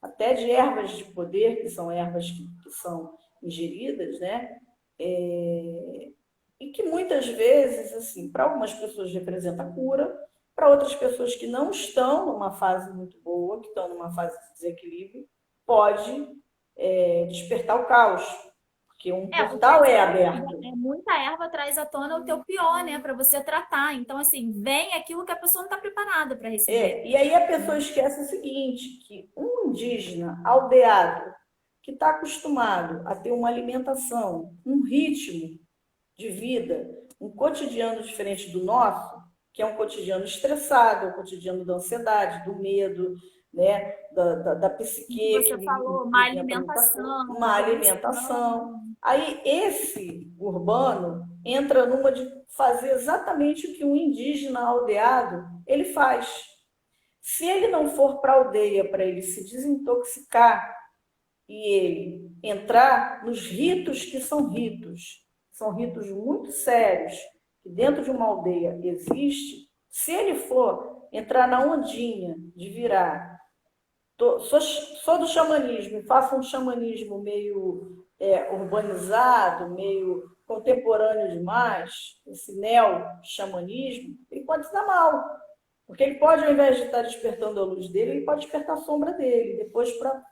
Speaker 2: até de ervas de poder, que são ervas que são ingeridas, né? E que muitas vezes, assim, para algumas pessoas representa cura, para outras pessoas que não estão numa fase muito boa, que estão numa fase de desequilíbrio, pode despertar o caos, porque um
Speaker 1: Porque
Speaker 2: portal é aberto.
Speaker 1: muita erva traz à tona o teu pior, né, para você tratar. Então, assim, vem aquilo que a pessoa não está preparada para receber.
Speaker 2: E aí a pessoa esquece o seguinte, que um indígena aldeado que está acostumado a ter uma alimentação, um ritmo de vida, um cotidiano diferente do nosso, que é um cotidiano estressado, um cotidiano da ansiedade, do medo, né, da
Speaker 1: Que
Speaker 2: psique, que
Speaker 1: você falou, má
Speaker 2: inventa muita coisa,
Speaker 1: alimentação,
Speaker 2: má alimentação.
Speaker 1: poluição.
Speaker 2: Aí esse urbano entra numa de fazer exatamente o que um indígena aldeado ele faz. Se ele não for para a aldeia para ele se desintoxicar e ele entrar nos ritos que são ritos muito sérios, que dentro de uma aldeia existe, se ele for entrar na ondinha de virar, sou do xamanismo e faço um xamanismo meio urbanizado, meio contemporâneo demais, esse neo-xamanismo, ele pode se dar mal. Porque ele pode, ao invés de estar despertando a luz dele, ele pode despertar a sombra dele. Depois, para
Speaker 1: Não, e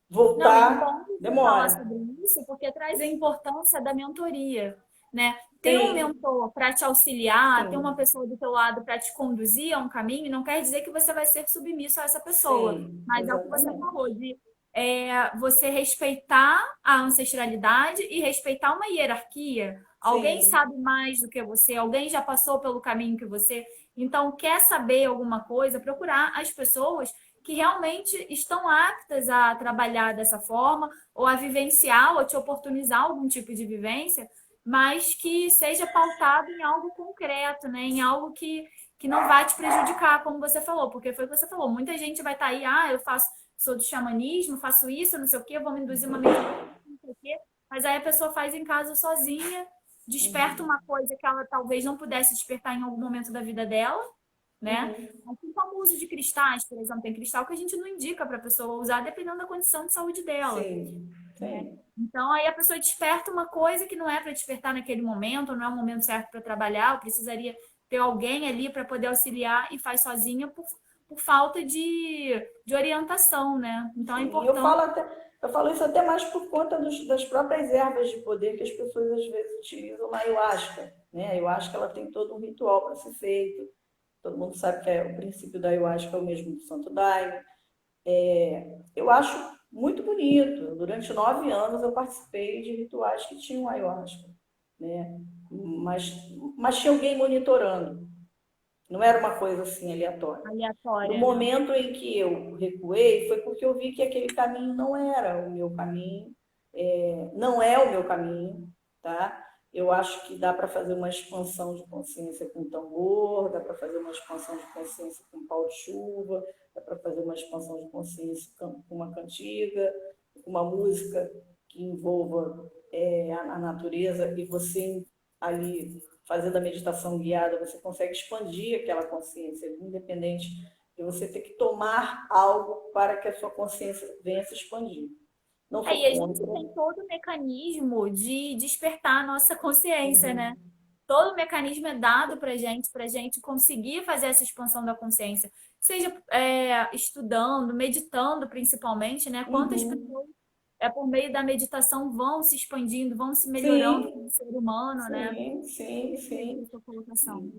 Speaker 2: voltar,
Speaker 1: bom você falar
Speaker 2: demora.
Speaker 1: sobre isso, porque traz a importância da mentoria, né? ter um
Speaker 2: Sim,
Speaker 1: mentor para te auxiliar, ter uma
Speaker 2: sim,
Speaker 1: pessoa do teu lado para te conduzir a um caminho, não quer dizer que você vai ser submisso a essa pessoa.
Speaker 2: sim,
Speaker 1: Mas é o que você falou,
Speaker 2: exatamente.
Speaker 1: de você respeitar a ancestralidade e respeitar uma hierarquia. Alguém
Speaker 2: Sim,
Speaker 1: sabe mais do que você, alguém já passou pelo caminho que você. Então, quer saber alguma coisa, procurar as pessoas que realmente estão aptas a trabalhar dessa forma, ou a vivenciar, ou te oportunizar algum tipo de vivência, mas que seja pautado em algo concreto, né? Em algo que não vai te prejudicar, como você falou, porque foi o que você falou. Muita gente vai estar aí, eu faço, sou do xamanismo, faço isso, não sei o quê, vou me induzir uma meditação, não sei o quê, mas aí a pessoa faz em casa sozinha, desperta
Speaker 2: uhum,
Speaker 1: uma coisa que ela talvez não pudesse despertar em algum momento da vida dela, né?
Speaker 2: uhum,
Speaker 1: Assim como o uso de cristais, por exemplo, tem cristal que a gente não indica para a pessoa usar dependendo da condição de saúde dela,
Speaker 2: sim,
Speaker 1: né?
Speaker 2: sim.
Speaker 1: Então aí a pessoa desperta uma coisa que não é para despertar naquele momento, ou não é o momento certo para trabalhar, ou precisaria ter alguém ali para poder auxiliar e faz sozinha por falta de orientação, né? Então é
Speaker 2: Sim,
Speaker 1: importante.
Speaker 2: eu falo isso até mais por conta das próprias ervas de poder que as pessoas às vezes utilizam na ayahuasca, né? A ayahuasca ela tem todo um ritual para ser feito. Todo mundo sabe que o princípio da ayahuasca é o mesmo do Santo Daime. Eu acho muito bonito. Durante 9 anos eu participei de rituais que tinham ayahuasca, né? Mas, mas tinha alguém monitorando. Não era uma coisa assim aleatória. No
Speaker 1: Aleatória, né?
Speaker 2: momento em que eu recuei, foi porque eu vi que aquele caminho não era o meu caminho, não é o meu caminho, tá? Eu acho que dá para fazer uma expansão de consciência com tambor, dá para fazer uma expansão de consciência com pau de chuva, dá para fazer uma expansão de consciência com uma cantiga, com uma música que envolva a natureza e você ali fazendo a meditação guiada, você consegue expandir aquela consciência, independente de você ter que tomar algo para que a sua consciência venha se expandir. Não sou
Speaker 1: Aí a gente
Speaker 2: contra.
Speaker 1: tem todo o mecanismo de despertar a nossa consciência, né?
Speaker 2: Uhum.
Speaker 1: Todo o mecanismo é dado para gente conseguir fazer essa expansão da consciência, seja estudando, meditando principalmente, né? Quantas
Speaker 2: Uhum.
Speaker 1: pessoas por meio da meditação vão se expandindo, vão se melhorando como
Speaker 2: Sim,
Speaker 1: ser humano, né?
Speaker 2: sim, sim,
Speaker 1: Entendi a
Speaker 2: sim.
Speaker 1: sua colocação.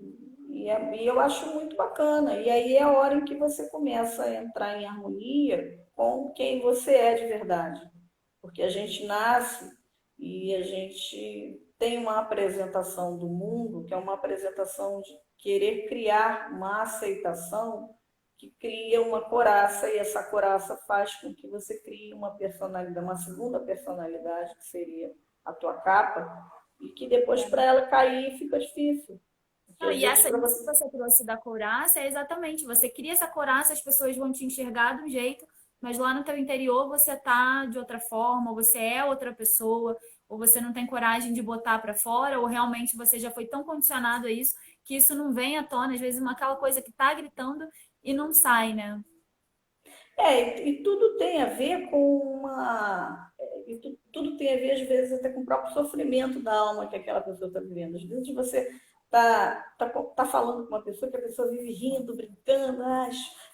Speaker 2: E eu acho muito bacana. E aí é a hora em que você começa a entrar em harmonia com quem você é de verdade. Porque a gente nasce e a gente tem uma apresentação do mundo, que é uma apresentação de querer criar uma aceitação que cria uma coraça, e essa coraça faz com que você crie uma personalidade, uma segunda personalidade, que seria a tua capa, e que depois para ela cair fica difícil. Porque
Speaker 1: Não,
Speaker 2: às
Speaker 1: e
Speaker 2: vezes para
Speaker 1: isso que
Speaker 2: você.
Speaker 1: você trouxe da couraça é exatamente, você cria essa couraça, as pessoas vão te enxergar de um jeito, mas lá no teu interior você tá de outra forma, ou você é outra pessoa, ou você não tem coragem de botar para fora, ou realmente você já foi tão condicionado a isso que isso não vem à tona, às vezes aquela coisa que tá gritando e não sai, né?
Speaker 2: E tudo tem a ver com tudo tem a ver, às vezes, até com o próprio sofrimento da alma que aquela pessoa está vivendo. Às vezes você tá falando com uma pessoa que a pessoa vive rindo, brincando,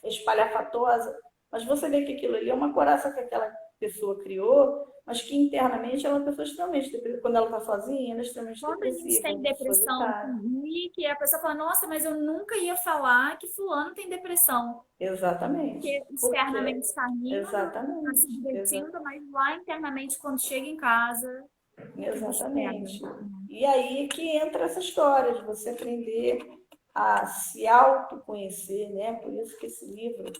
Speaker 2: espalhafatosa, mas você vê que aquilo ali é uma coraça que aquela pessoa criou, mas que internamente ela é uma pessoa extremamente depressiva. Quando ela está sozinha, ela é extremamente
Speaker 1: Quando a gente
Speaker 2: depressiva,
Speaker 1: tem
Speaker 2: muito
Speaker 1: depressão
Speaker 2: solitária.
Speaker 1: clínica, a pessoa fala, nossa, mas eu nunca ia falar que fulano tem depressão.
Speaker 2: Exatamente.
Speaker 1: Porque externamente
Speaker 2: Porque,
Speaker 1: está rindo, está se
Speaker 2: exatamente,
Speaker 1: divertindo, mas lá internamente, quando chega em casa, que o bicho pega.
Speaker 2: exatamente. E aí que entra essa história de você aprender a se autoconhecer, né? Por isso que esse livro,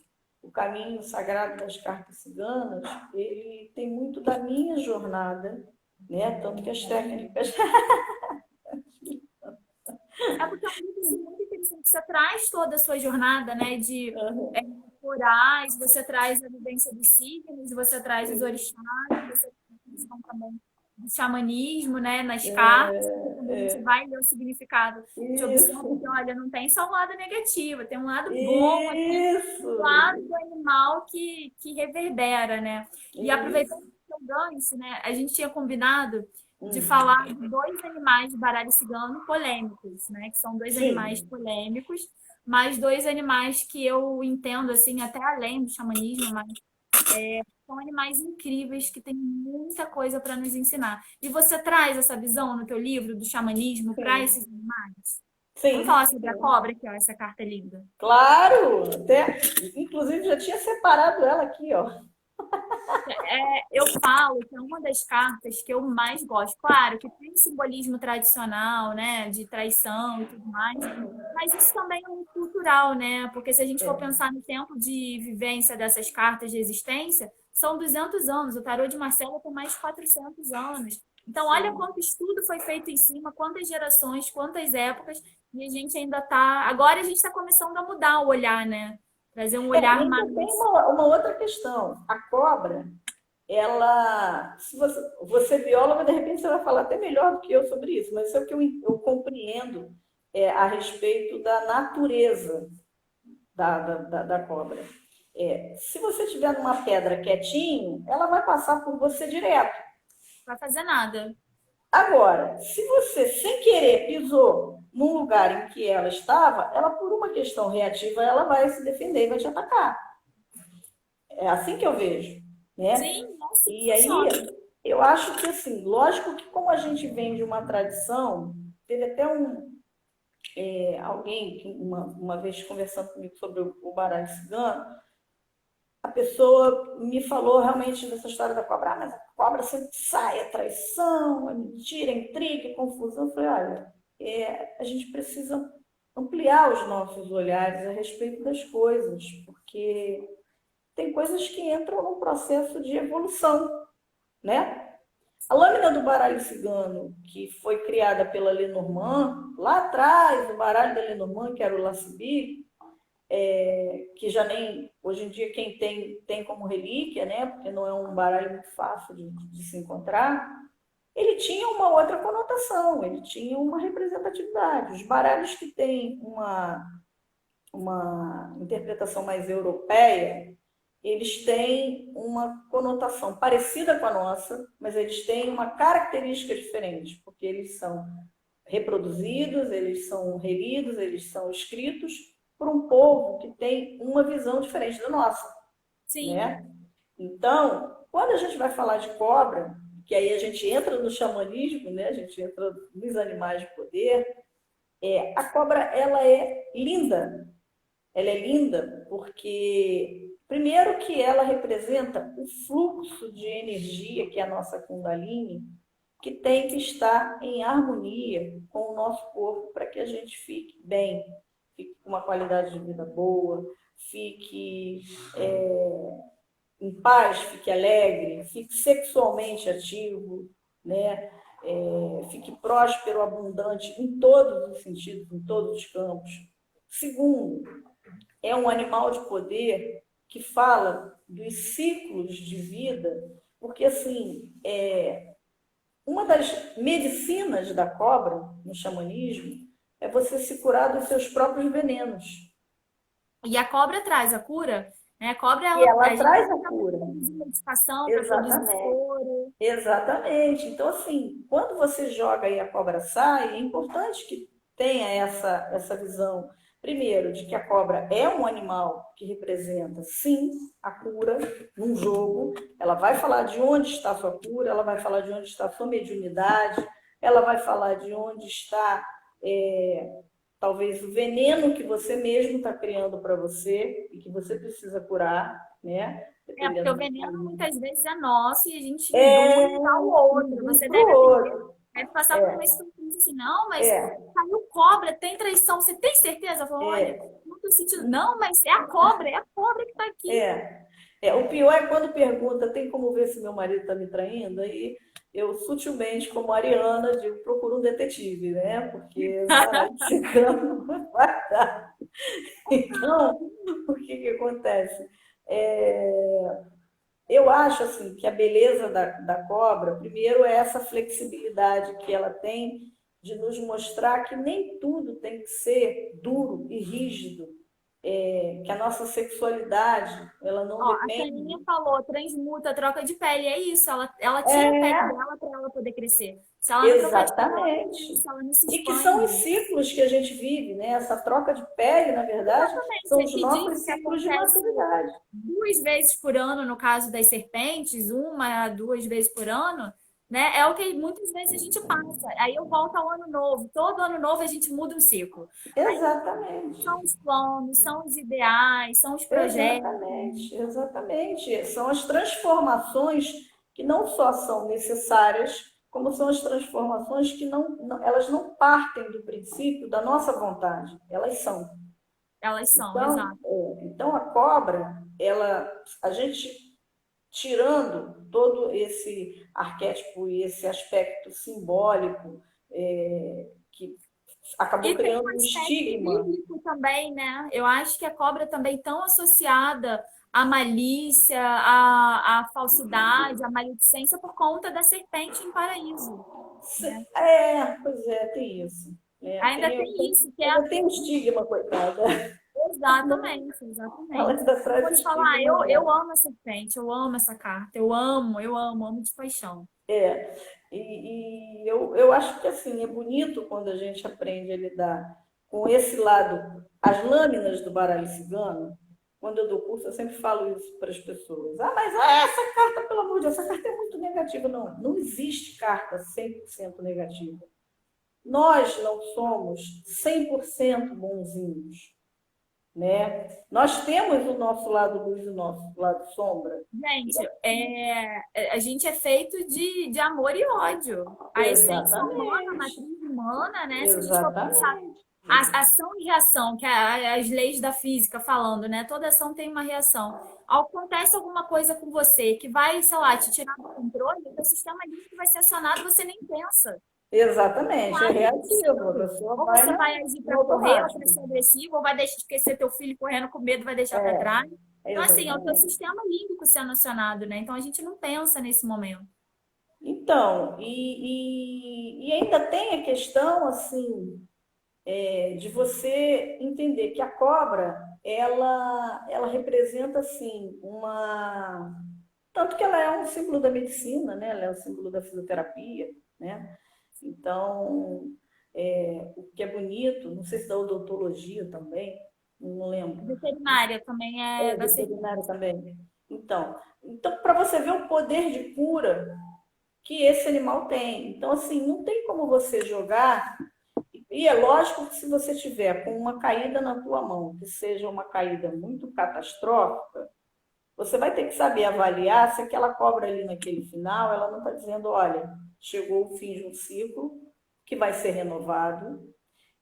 Speaker 2: O Caminho Sagrado das Cartas Ciganas, ele tem muito da minha jornada, né? Tanto que as técnicas.
Speaker 1: É porque é um livro muito interessante. Você traz toda a sua jornada, né? É, corais, você traz a vivência dos signos, você traz os orixás, você traz a questão também do xamanismo, né? Nas cartas, porque também a gente vai ler o significado de opção,
Speaker 2: Isso,
Speaker 1: porque, olha, não tem só um lado negativo, tem um lado bom aqui, um lado
Speaker 2: isso,
Speaker 1: do animal que reverbera, né? E
Speaker 2: isso.
Speaker 1: aproveitando o seu gancho, né? A gente tinha combinado de
Speaker 2: Hum.
Speaker 1: falar de dois animais de baralho cigano polêmicos, né? Que são dois animais
Speaker 2: Sim,
Speaker 1: polêmicos, mas dois animais que eu entendo, assim, até além do xamanismo, mas São animais incríveis que têm muita coisa para nos ensinar. E você traz essa visão no teu livro do xamanismo para
Speaker 2: Sim,
Speaker 1: esses animais? Vamos
Speaker 2: sim,
Speaker 1: falar sobre a
Speaker 2: sim.
Speaker 1: cobra, que ó, essa carta é linda.
Speaker 2: Claro, até, inclusive já tinha separado ela aqui, ó.
Speaker 1: Eu falo que é uma das cartas que eu mais gosto. Claro que tem simbolismo tradicional, né, de traição e tudo mais, mas isso também é muito cultural, né? Porque se a gente for
Speaker 2: É,
Speaker 1: pensar no tempo de vivência dessas cartas de existência, são 200 anos. O tarô de Marcelo tem mais de 400 anos. Então, olha
Speaker 2: sim.
Speaker 1: quanto estudo foi feito em cima, quantas gerações, quantas épocas, e a gente ainda está. Agora a gente está começando a mudar o olhar, né? Trazer um
Speaker 2: E
Speaker 1: olhar
Speaker 2: ainda tem
Speaker 1: mais.
Speaker 2: uma outra questão. A cobra, ela, se você é bióloga, de repente você vai falar até melhor do que eu sobre isso, mas isso é o que eu compreendo a respeito da natureza da cobra. Se você estiver numa pedra quietinho, ela vai passar por você direto.
Speaker 1: Não vai fazer nada.
Speaker 2: Agora, se você, sem querer, pisou num lugar em que ela estava, ela, por uma questão reativa, ela vai se defender e vai te atacar. É assim que eu vejo, né?
Speaker 1: Sim, é assim que
Speaker 2: E aí,
Speaker 1: funciona.
Speaker 2: eu acho que, assim, lógico que como a gente vem de uma tradição, teve até alguém que uma vez conversando comigo sobre o baralho cigano, a pessoa me falou realmente dessa história da cobra, mas a cobra sempre sai, é traição, é mentira, é intriga, é confusão. Eu falei, olha, a gente precisa ampliar os nossos olhares a respeito das coisas, porque tem coisas que entram num processo de evolução, né? A lâmina do baralho cigano, que foi criada pela Lenormand, lá atrás, o baralho da Lenormand, que era o Lacibi, que já nem, hoje em dia, quem tem como relíquia, né? Porque não é um baralho muito fácil de se encontrar, ele tinha uma outra conotação, ele tinha uma representatividade. Os baralhos que têm uma interpretação mais europeia, eles têm uma conotação parecida com a nossa, mas eles têm uma característica diferente, porque eles são reproduzidos, eles são relidos, eles são escritos por um povo que tem uma visão diferente da nossa,
Speaker 1: Sim.
Speaker 2: né? Então, quando a gente vai falar de cobra, que aí a gente entra no xamanismo, né? A gente entra nos animais de poder, a cobra ela é linda. Ela é linda porque, primeiro, que ela representa o fluxo de energia que é a nossa Kundalini, que tem que estar em harmonia com o nosso corpo para que a gente fique bem, fique com uma qualidade de vida boa, fique em paz, fique alegre, fique sexualmente ativo, né? Fique próspero, abundante em todos os sentidos, em todos os campos. Segundo, é um animal de poder que fala dos ciclos de vida, porque assim, uma das medicinas da cobra no xamanismo é você se curar dos seus próprios venenos.
Speaker 1: E a cobra traz a cura, né? A cobra,
Speaker 2: E
Speaker 1: ela,
Speaker 2: ela
Speaker 1: a gente
Speaker 2: traz a
Speaker 1: usa muito
Speaker 2: cura.
Speaker 1: para produzir medicação, para produzir
Speaker 2: Exatamente.
Speaker 1: soro.
Speaker 2: Exatamente. Então, assim, quando você joga e a cobra sai, é importante que tenha essa visão, primeiro, de que a cobra é um animal que representa, sim, a cura num jogo. Ela vai falar de onde está a sua cura, ela vai falar de onde está a sua mediunidade, ela vai falar de onde está, talvez, o veneno que você mesmo está criando para você e que você precisa curar, né?
Speaker 1: Porque o
Speaker 2: Dependendo
Speaker 1: veneno
Speaker 2: do.
Speaker 1: muitas vezes é nosso e a gente
Speaker 2: É,
Speaker 1: induz ao outro.
Speaker 2: um
Speaker 1: Você
Speaker 2: para o
Speaker 1: deve atender,
Speaker 2: outro.
Speaker 1: deve passar por uma
Speaker 2: É,
Speaker 1: situação assim, não, mas
Speaker 2: é,
Speaker 1: saiu cobra, tem traição, você tem certeza? Eu falo, olha,
Speaker 2: é,
Speaker 1: não tô sentindo, não, mas é a cobra que tá aqui.
Speaker 2: é. O pior é quando pergunta, tem como ver se meu marido está me traindo? Aí eu sutilmente, como Ariana, digo, procuro um detetive, né? Porque o baralho cigano não vai dar. Então, o que que acontece? É, eu acho assim que a beleza da cobra, primeiro, é essa flexibilidade que ela tem de nos mostrar que nem tudo tem que ser duro e rígido, que a nossa sexualidade, ela não
Speaker 1: Ó, a
Speaker 2: depende.
Speaker 1: Caninha falou, transmuta, troca de pele, é isso, ela tira a pele
Speaker 2: É,
Speaker 1: dela para ela poder crescer. Se ela não trocar de pele, ela não
Speaker 2: exatamente.
Speaker 1: cresce, ela não se
Speaker 2: E que são os
Speaker 1: expande.
Speaker 2: ciclos que a gente vive, né? Essa troca de pele, na verdade,
Speaker 1: Exatamente,
Speaker 2: são
Speaker 1: é
Speaker 2: os
Speaker 1: que
Speaker 2: nossos
Speaker 1: dizem que
Speaker 2: ciclos de
Speaker 1: acontece
Speaker 2: maturidade.
Speaker 1: 2 vezes por ano, no caso das serpentes, 1 a 2 vezes por ano, né? É o que muitas vezes a gente passa. Aí eu volto ao ano novo. Todo ano novo a gente muda um ciclo. Aí
Speaker 2: Exatamente.
Speaker 1: são os planos, são os ideais, são os projetos.
Speaker 2: Exatamente, exatamente. São as transformações que não só são necessárias, como são as transformações que elas não partem do princípio da nossa vontade, elas são.
Speaker 1: Elas são,
Speaker 2: Então,
Speaker 1: exato.
Speaker 2: então a cobra, a gente tirando todo esse arquétipo e esse aspecto simbólico que acabou
Speaker 1: E tem um
Speaker 2: criando um
Speaker 1: aspecto
Speaker 2: estigma.
Speaker 1: bíblico também, né? Eu acho que a cobra também tão associada à malícia, à falsidade, à maledicência por conta da serpente em paraíso, né?
Speaker 2: Pois é, tem isso.
Speaker 1: Ainda tem isso, que é
Speaker 2: Ainda tem um estigma, coitada.
Speaker 1: exatamente,
Speaker 2: Ela
Speaker 1: exatamente.
Speaker 2: ainda
Speaker 1: Eu vou
Speaker 2: traz o
Speaker 1: te falar,
Speaker 2: estigma
Speaker 1: eu
Speaker 2: dela.
Speaker 1: amo a serpente, eu amo essa carta, amo de paixão.
Speaker 2: É, eu acho que assim, é bonito quando a gente aprende a lidar com esse lado, as lâminas do baralho cigano. Quando eu dou curso, eu sempre falo isso para as pessoas. Ah, mas essa carta, pelo amor de Deus, essa carta é muito negativa. Não, não existe carta 100% negativa. Nós não somos 100% bonzinhos, né? Nós temos o nosso lado luz e o nosso lado sombra.
Speaker 1: Gente, a gente é feito de amor e ódio. A essência humana, a
Speaker 2: Exatamente,
Speaker 1: matriz humana, né? Se a gente for pensar
Speaker 2: exatamente.
Speaker 1: a ação e reação, que é as leis da física falando, né? Toda ação tem uma reação. Acontece alguma coisa com você que vai, sei lá, te tirar do controle, o teu sistema límbico vai ser acionado, você nem pensa.
Speaker 2: Exatamente, é
Speaker 1: Claro,
Speaker 2: reativo, a
Speaker 1: instinto.
Speaker 2: pessoa
Speaker 1: Ou
Speaker 2: vai
Speaker 1: você vai agir
Speaker 2: no
Speaker 1: para correr, ou para
Speaker 2: automático.
Speaker 1: ser agressivo, ou vai deixar de esquecer teu filho correndo com medo, vai deixar para
Speaker 2: É,
Speaker 1: trás. Então, assim, é o teu
Speaker 2: exatamente.
Speaker 1: sistema límbico sendo acionado, né? Então, a gente não pensa nesse momento.
Speaker 2: Então, e ainda tem a questão, assim, de você entender que a cobra, ela representa, assim, uma... Tanto que ela é um símbolo da medicina, né? Ela é um símbolo da fisioterapia, né? Então, o que é bonito, não sei se da odontologia também, não lembro,
Speaker 1: Veterinária também é da
Speaker 2: veterinário
Speaker 1: serpente.
Speaker 2: também. Então para você ver o poder de cura que esse animal tem. Então, assim, não tem como você jogar. E é lógico que se você tiver com uma caída na tua mão, que seja uma caída muito catastrófica, você vai ter que saber avaliar se aquela cobra ali naquele final, ela não está dizendo, olha, chegou o fim de um ciclo que vai ser renovado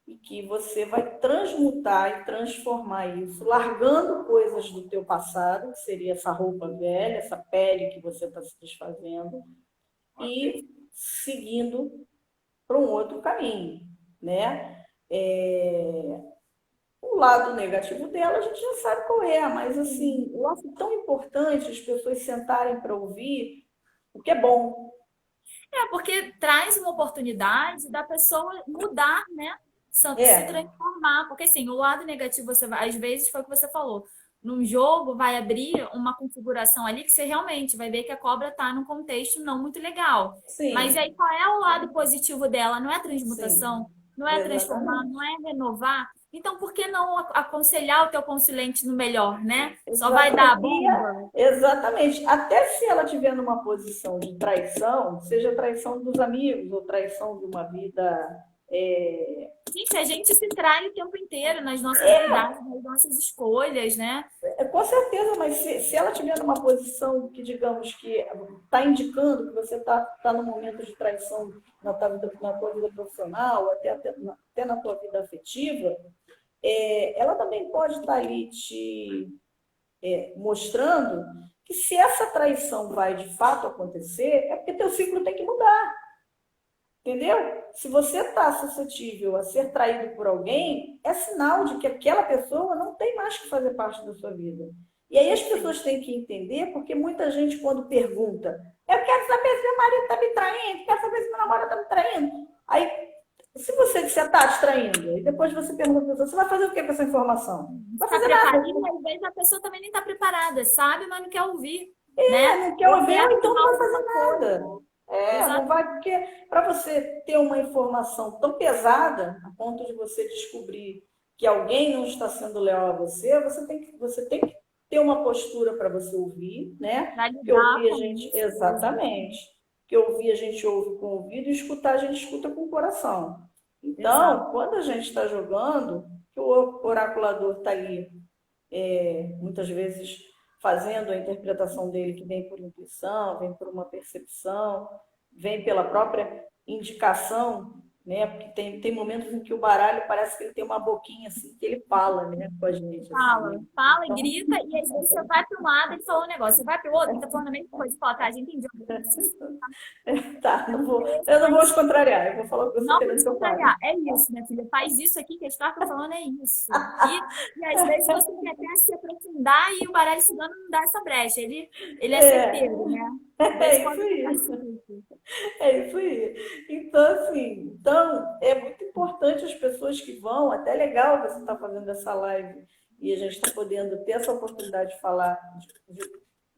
Speaker 2: e que você vai transmutar e transformar isso, largando coisas do teu passado, que seria essa roupa velha, essa pele que você está se desfazendo, e seguindo para um outro caminho, né? O lado negativo dela a gente já sabe qual é, mas assim, eu acho tão importante as pessoas sentarem para ouvir o que é bom.
Speaker 1: É, porque traz uma oportunidade da pessoa mudar, né? Se
Speaker 2: É,
Speaker 1: transformar. Porque, assim, o lado negativo, você vai, às vezes, foi o que você falou. Num jogo, vai abrir uma configuração ali que você realmente vai ver que a cobra está num contexto não muito legal. Mas
Speaker 2: sim,
Speaker 1: aí, qual é o lado positivo dela? Não é
Speaker 2: sim,
Speaker 1: transmutação, não é transformar, não
Speaker 2: exatamente.
Speaker 1: é renovar. Então, por que não aconselhar o teu consulente no melhor, né? Só vai dar a
Speaker 2: Exatamente.
Speaker 1: bomba?
Speaker 2: Exatamente. Até se ela estiver numa posição de traição, seja traição dos amigos ou traição de uma vida.
Speaker 1: Gente, a gente se trai o tempo inteiro nas nossas verdades, nas nossas escolhas, né?
Speaker 2: Com certeza, mas se ela estiver numa posição que, digamos, que está indicando que você está num momento de traição na tua vida profissional, até na tua vida afetiva, ela também pode estar ali te mostrando que se essa traição vai de fato acontecer, é porque teu ciclo tem que mudar. Entendeu? Se você está suscetível a ser traído por alguém, é sinal de que aquela pessoa não tem mais que fazer parte da sua vida. E aí as
Speaker 1: Perfeito.
Speaker 2: pessoas têm que entender, porque muita gente, quando pergunta, eu quero saber se meu marido está me traindo, quero saber se meu namorado está me traindo. Aí Se você disser, tá distraindo, e depois você pergunta para a pessoa, você vai fazer o que com essa informação? Não vai
Speaker 1: Está
Speaker 2: fazer nada.
Speaker 1: preparada, e às vezes a pessoa também nem está preparada, sabe, mas não quer ouvir, né?
Speaker 2: Não quer
Speaker 1: Ou
Speaker 2: ouvir, ou
Speaker 1: quer
Speaker 2: então não
Speaker 1: falar
Speaker 2: vai fazer
Speaker 1: alguma coisa.
Speaker 2: nada. Não
Speaker 1: Exato.
Speaker 2: vai, porque para você ter uma informação tão pesada, a ponto de você descobrir que alguém não está sendo leal a você, você tem que ter uma postura para você ouvir, né?
Speaker 1: Para
Speaker 2: Porque
Speaker 1: lidar
Speaker 2: ouvir a
Speaker 1: com
Speaker 2: gente,
Speaker 1: isso.
Speaker 2: exatamente, porque ouvir a gente ouve com o ouvido e escutar a gente escuta com o coração.
Speaker 1: Exato.
Speaker 2: Então, quando a gente está jogando, que o oraculador está ali muitas vezes fazendo a interpretação dele, que vem por intuição, vem por uma percepção, vem pela própria indicação, né? Porque tem momentos em que o baralho parece que ele tem uma boquinha assim, que ele fala, né, com a gente, assim,
Speaker 1: Fala,
Speaker 2: né?
Speaker 1: fala e
Speaker 2: Então,
Speaker 1: grita, e às vezes você vai para um lado, ele falou um negócio, você vai para o outro, ele está falando a mesma coisa. Você fala, tá, já entendi.
Speaker 2: tá, eu não vou te
Speaker 1: Mas
Speaker 2: contrariar, eu vou falar o que você
Speaker 1: não vou
Speaker 2: querendo
Speaker 1: te
Speaker 2: que eu fale.
Speaker 1: contrariar. É isso, minha filha. Faz isso aqui que a história está falando, é isso. E às vezes você quer até se aprofundar e o baralho cigano não dá essa brecha. Ele é
Speaker 2: É,
Speaker 1: certeiro, né? De vez em
Speaker 2: é
Speaker 1: quando
Speaker 2: isso
Speaker 1: ele faz
Speaker 2: aí.
Speaker 1: isso.
Speaker 2: É isso aí. Então, assim, então é muito importante as pessoas que vão, até legal você estar fazendo essa live e a gente está podendo ter essa oportunidade de falar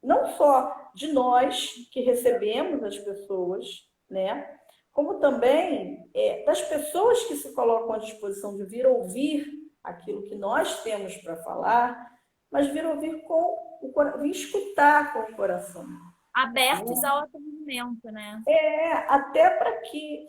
Speaker 2: não só de nós que recebemos as pessoas, né? Como também das pessoas que se colocam à disposição de vir ouvir aquilo que nós temos para falar, mas vir ouvir com o coração, vir escutar com o coração.
Speaker 1: Abertos ao atendimento, né?
Speaker 2: Até para que,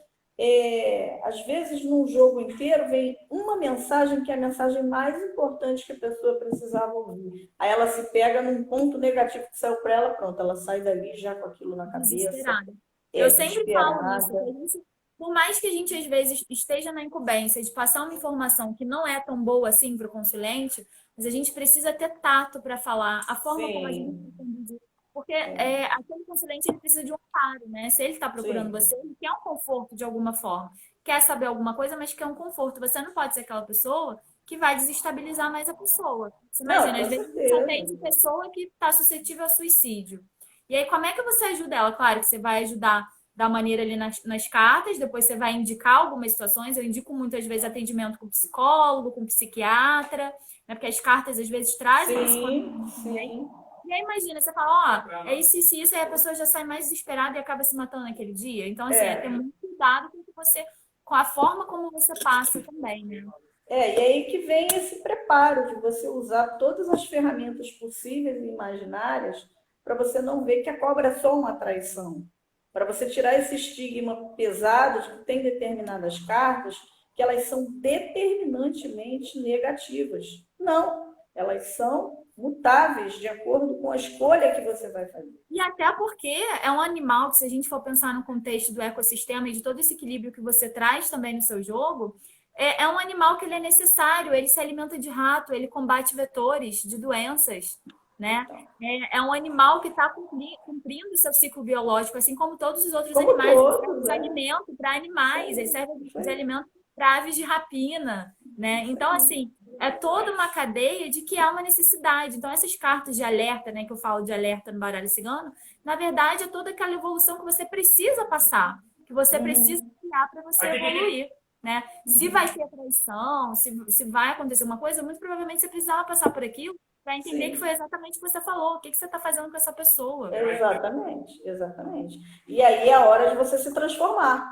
Speaker 2: às vezes, num jogo inteiro, vem uma mensagem que é a mensagem mais importante que a pessoa precisava ouvir. Aí ela se pega num ponto negativo que saiu para ela, pronto, ela sai dali já com aquilo na cabeça,
Speaker 1: Desesperada. Eu sempre falo isso, que
Speaker 2: desesperada.
Speaker 1: a gente, por mais que a gente às vezes esteja na incumbência de passar uma informação que não é tão boa assim para o consulente, mas a gente precisa ter tato para falar a forma como a gente
Speaker 2: Sim,
Speaker 1: vai conduzir. Porque aquele consulente ele precisa de um amparo, né? Se ele está procurando
Speaker 2: sim,
Speaker 1: você, ele quer um conforto de alguma forma. Quer saber alguma coisa, mas quer um conforto. Você não pode ser aquela pessoa que vai desestabilizar mais a pessoa. Você
Speaker 2: não,
Speaker 1: imagina, às
Speaker 2: com
Speaker 1: vezes a gente
Speaker 2: certeza.
Speaker 1: atende pessoa que está suscetível a suicídio. E aí, como é que você ajuda ela? Claro que você vai ajudar da maneira ali nas cartas, depois você vai indicar algumas situações. Eu indico muitas vezes atendimento com psicólogo, com psiquiatra, né? Porque as cartas às vezes trazem esse
Speaker 2: Sim,
Speaker 1: conhecimento também.
Speaker 2: sim.
Speaker 1: E aí, imagina, você fala, ó, é isso, aí a pessoa já sai mais desesperada e acaba se matando naquele dia. Então, assim, é ter
Speaker 2: É,
Speaker 1: muito cuidado com o que você, com a forma como você passa também, né?
Speaker 2: e aí que vem esse preparo de você usar todas as ferramentas possíveis e imaginárias para você não ver que a cobra é só uma traição. Para você tirar esse estigma pesado de que tem determinadas cartas que elas são determinantemente negativas. Não, elas são mutáveis de acordo com a escolha que você vai fazer.
Speaker 1: E até porque é um animal que, se a gente for pensar no contexto do ecossistema e de todo esse equilíbrio que você traz também no seu jogo, é um animal que ele é necessário, ele se alimenta de rato, ele combate vetores de doenças, né?
Speaker 2: Então,
Speaker 1: É um animal que está cumprindo o seu ciclo biológico, assim como todos os outros
Speaker 2: como
Speaker 1: animais. Ele serve
Speaker 2: todos,
Speaker 1: de
Speaker 2: é.
Speaker 1: alimento para
Speaker 2: Isso
Speaker 1: animais, ele
Speaker 2: aí,
Speaker 1: serve
Speaker 2: isso
Speaker 1: de
Speaker 2: aí,
Speaker 1: alimento para aves de rapina, né?
Speaker 2: isso
Speaker 1: Então,
Speaker 2: aí.
Speaker 1: assim, é toda uma cadeia de que há uma necessidade. Então, essas cartas de alerta, né, que eu falo de alerta no baralho cigano, na verdade, é toda aquela evolução que você precisa passar, que você precisa
Speaker 2: Uhum,
Speaker 1: criar para você evoluir, né? Se vai ter traição, se vai acontecer uma coisa, muito provavelmente você precisava passar por aquilo para entender que foi
Speaker 2: sim.
Speaker 1: exatamente o que você falou. O que você está fazendo com essa pessoa?
Speaker 2: Exatamente, exatamente. E aí é a hora de você se transformar.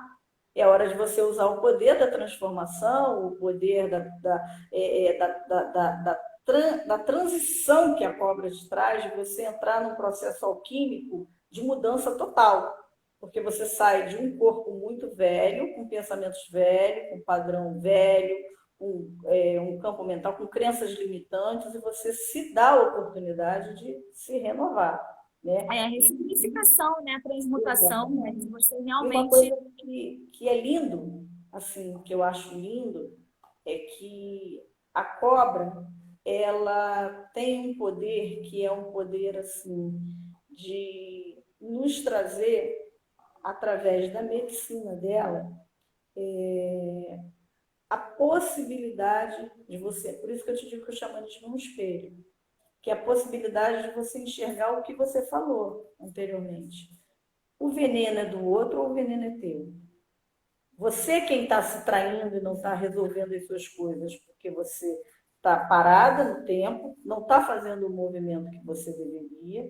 Speaker 2: É a hora de você usar o poder da transformação, o poder da transição que a cobra te traz, de você entrar num processo alquímico de mudança total. Porque você sai de um corpo muito velho, com pensamentos velhos, com padrão velho, com um campo mental, com crenças limitantes, e você se dá a oportunidade de se renovar.
Speaker 1: Aí
Speaker 2: Né?
Speaker 1: a ressignificação, né? A transmutação, né? De
Speaker 2: Exatamente.
Speaker 1: você
Speaker 2: E uma
Speaker 1: realmente.
Speaker 2: coisa que é lindo, assim, que eu acho lindo, é que a cobra, ela tem um poder que é um poder, assim, de nos trazer, através da medicina dela, a possibilidade de você, por isso que eu te digo que eu chamo de um espelho, que é a possibilidade de você enxergar o que você falou anteriormente. O veneno é do outro ou o veneno é teu? Você quem está se traindo e não está resolvendo as suas coisas, porque você está parada no tempo, não está fazendo o movimento que você deveria,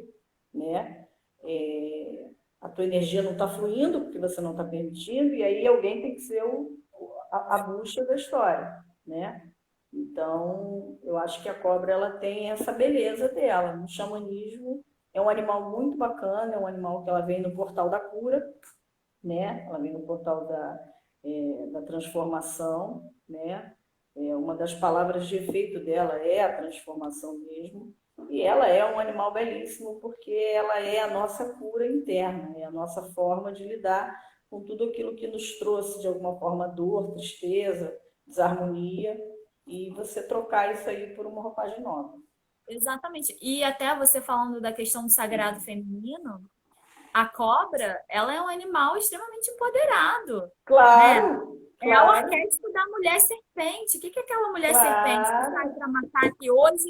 Speaker 2: né? É, a tua energia não está fluindo porque você não está permitindo, e aí alguém tem que ser a bucha da história, né? Então, eu acho que a cobra ela tem essa beleza dela. No xamanismo, é um animal muito bacana, é um animal que ela vem no portal da cura, né? Ela vem no portal da transformação, né? Uma das palavras de efeito dela é a transformação mesmo. E ela é um animal belíssimo porque ela é a nossa cura interna, é a nossa forma de lidar com tudo aquilo que nos trouxe de alguma forma dor, tristeza, desarmonia, e você trocar isso aí por uma roupagem nova.
Speaker 1: Exatamente. E até você falando da questão do sagrado feminino, a cobra, ela é um animal extremamente empoderado, né?
Speaker 2: Claro,
Speaker 1: É o
Speaker 2: claro,
Speaker 1: arquétipo da mulher serpente. O que que é aquela mulher serpente que sai
Speaker 2: claro,
Speaker 1: para matar aqui hoje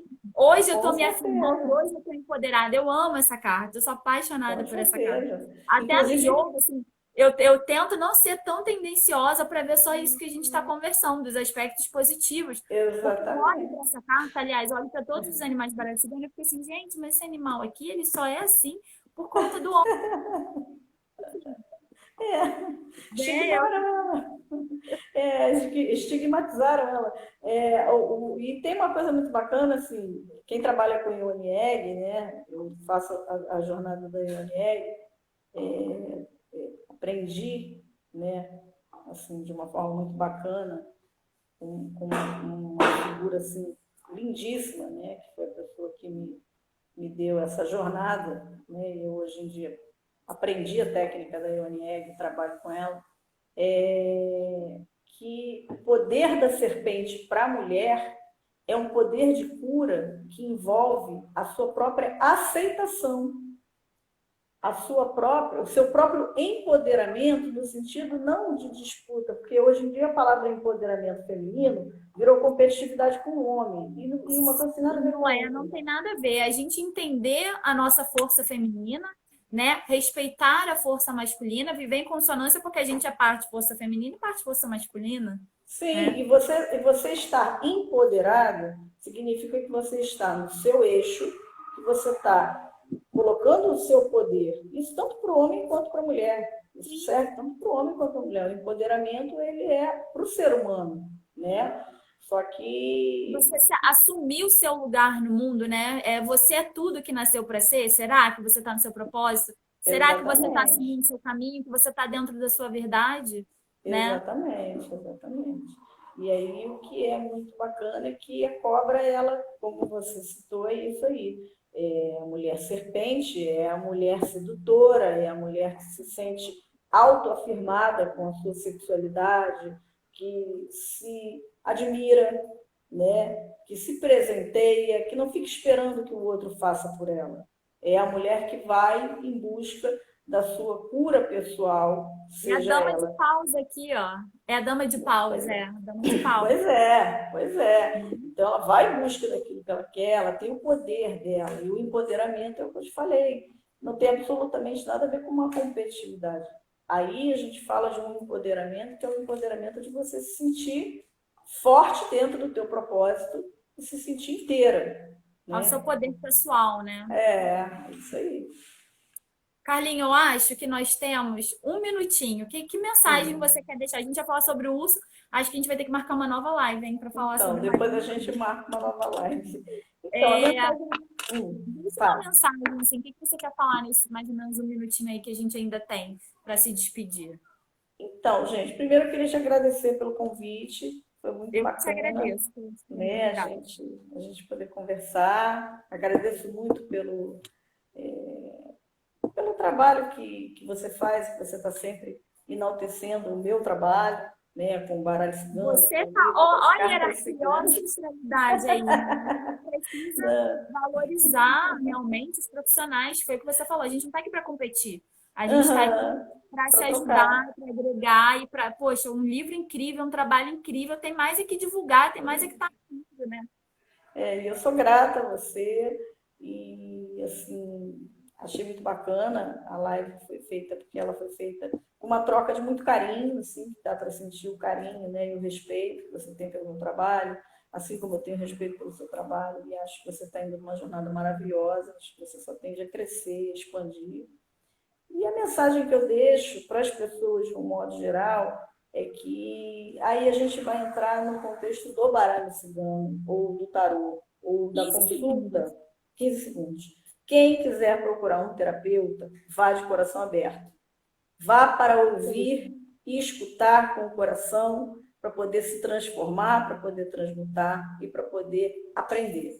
Speaker 1: eu
Speaker 2: com
Speaker 1: estou me afirmando,
Speaker 2: certeza,
Speaker 1: hoje eu estou empoderada. Eu amo essa carta, eu sou
Speaker 2: com
Speaker 1: apaixonada por essa carta.
Speaker 2: certeza.
Speaker 1: Até no
Speaker 2: Inclusive,
Speaker 1: jogo, assim, eu tento não ser tão tendenciosa para ver só isso que a gente está conversando, dos aspectos positivos. Porque eu olho para
Speaker 2: exatamente.
Speaker 1: essa carta, aliás, eu olho para todos os animais baralhos e eu fico assim, gente, mas esse animal aqui, ele só é assim por conta do homem,
Speaker 2: É,
Speaker 1: né?
Speaker 2: estigmatizaram ela. Estigmatizaram ela. E tem uma coisa muito bacana, assim, quem trabalha com IONIEG, né? Eu faço a jornada da IONIEG, aprendi, né? Assim, de uma forma muito bacana, com uma figura assim lindíssima, né? Que foi a pessoa que me deu essa jornada, né? Eu hoje em dia aprendi a técnica da IONIEG, trabalho com ela, que o poder da serpente para a mulher é um poder de cura que envolve a sua própria aceitação, o seu próprio empoderamento, no sentido não de disputa, porque hoje em dia a palavra empoderamento feminino virou competitividade com o homem, e uma coisa tem nada a ver com
Speaker 1: Não
Speaker 2: a
Speaker 1: é,
Speaker 2: outra.
Speaker 1: não tem nada a ver. A gente entender a nossa força feminina, né? Respeitar a força masculina, viver em consonância porque a gente é parte força feminina e parte força masculina,
Speaker 2: Sim,
Speaker 1: né?
Speaker 2: e você estar empoderado significa que você está no seu eixo, que você está colocando o seu poder, isso tanto para o homem quanto para a mulher. Isso
Speaker 1: Sim.
Speaker 2: serve tanto para o homem quanto para a mulher. O empoderamento ele é para o ser humano, né? Só que
Speaker 1: Assumir o seu lugar no mundo, né? Você é tudo que nasceu para ser? Será que você está no seu propósito? Será que você está
Speaker 2: exatamente,
Speaker 1: seguindo o seu caminho? Que você está dentro da sua verdade, né?
Speaker 2: exatamente. E aí o que é muito bacana é que a cobra, ela, como você citou, é isso aí. É a mulher serpente, é a mulher sedutora, é a mulher que se sente autoafirmada com a sua sexualidade, que se admira, né? Que se presenteia, que não fica esperando que o outro faça por ela. É a mulher que vai em busca da sua cura pessoal,
Speaker 1: É a
Speaker 2: seja
Speaker 1: dama de
Speaker 2: ela.
Speaker 1: paus aqui, ó. É a dama de paus, a dama de paus.
Speaker 2: Pois é, pois é. Então ela vai em busca daquilo que ela quer, ela tem o poder dela. E o empoderamento é o que eu te falei. Não tem absolutamente nada a ver com uma competitividade. Aí a gente fala de um empoderamento, que é o empoderamento de você se sentir forte dentro do teu propósito e se sentir inteira,
Speaker 1: Ao seu
Speaker 2: né?
Speaker 1: poder pessoal, né?
Speaker 2: É isso aí.
Speaker 1: Carlinhos, eu acho que nós temos um minutinho. Que mensagem
Speaker 2: Sim.
Speaker 1: você quer deixar? A gente já falou sobre o urso. Acho que a gente vai ter que marcar uma nova live, hein, para falar
Speaker 2: Então,
Speaker 1: sobre mais.
Speaker 2: depois a gente marca uma nova live. Então, a
Speaker 1: É,
Speaker 2: mensagem.
Speaker 1: deixa uma
Speaker 2: Fala.
Speaker 1: mensagem, assim, o que você quer falar nesse mais ou menos um minutinho aí que a gente ainda tem para se despedir?
Speaker 2: Então, gente, primeiro eu queria te agradecer pelo convite, foi muito
Speaker 1: Eu que te
Speaker 2: bacana,
Speaker 1: agradeço por
Speaker 2: né, a
Speaker 1: oportunidade.
Speaker 2: gente, a gente poder conversar. Agradeço muito pelo trabalho que você faz, que você está sempre enaltecendo o meu trabalho, né, com o baralho cigano,
Speaker 1: Você
Speaker 2: com o
Speaker 1: tá,
Speaker 2: livro
Speaker 1: ó,
Speaker 2: das
Speaker 1: ó a
Speaker 2: cartas
Speaker 1: hierarquia, ó a
Speaker 2: ciganas.
Speaker 1: ancestralidade aí, né? A gente precisa valorizar realmente os profissionais. Foi o que você falou, a gente não está aqui para competir. A gente está aqui
Speaker 2: Uhum,
Speaker 1: para se
Speaker 2: para
Speaker 1: ajudar,
Speaker 2: trocar.
Speaker 1: para agregar e para, poxa, um livro incrível, um trabalho incrível, tem mais é que divulgar, tem mais é que estar né?
Speaker 2: Eu sou grata a você e, assim, Achei muito bacana, a live foi feita porque ela foi feita com uma troca de muito carinho, assim, que dá para sentir o carinho, né, e o respeito que você tem pelo meu trabalho, assim como eu tenho respeito pelo seu trabalho, e acho que você está indo numa jornada maravilhosa, acho que você só tende a crescer, expandir. E a mensagem que eu deixo para as pessoas, de um modo geral, é que aí a gente vai entrar no contexto do baralho cigano, ou do tarô, ou da
Speaker 1: 15 segundos.
Speaker 2: consulta, 15 segundos. Quem quiser procurar um terapeuta, vá de coração aberto. Vá para ouvir e escutar com o coração, para poder se transformar, para poder transmutar e para poder aprender.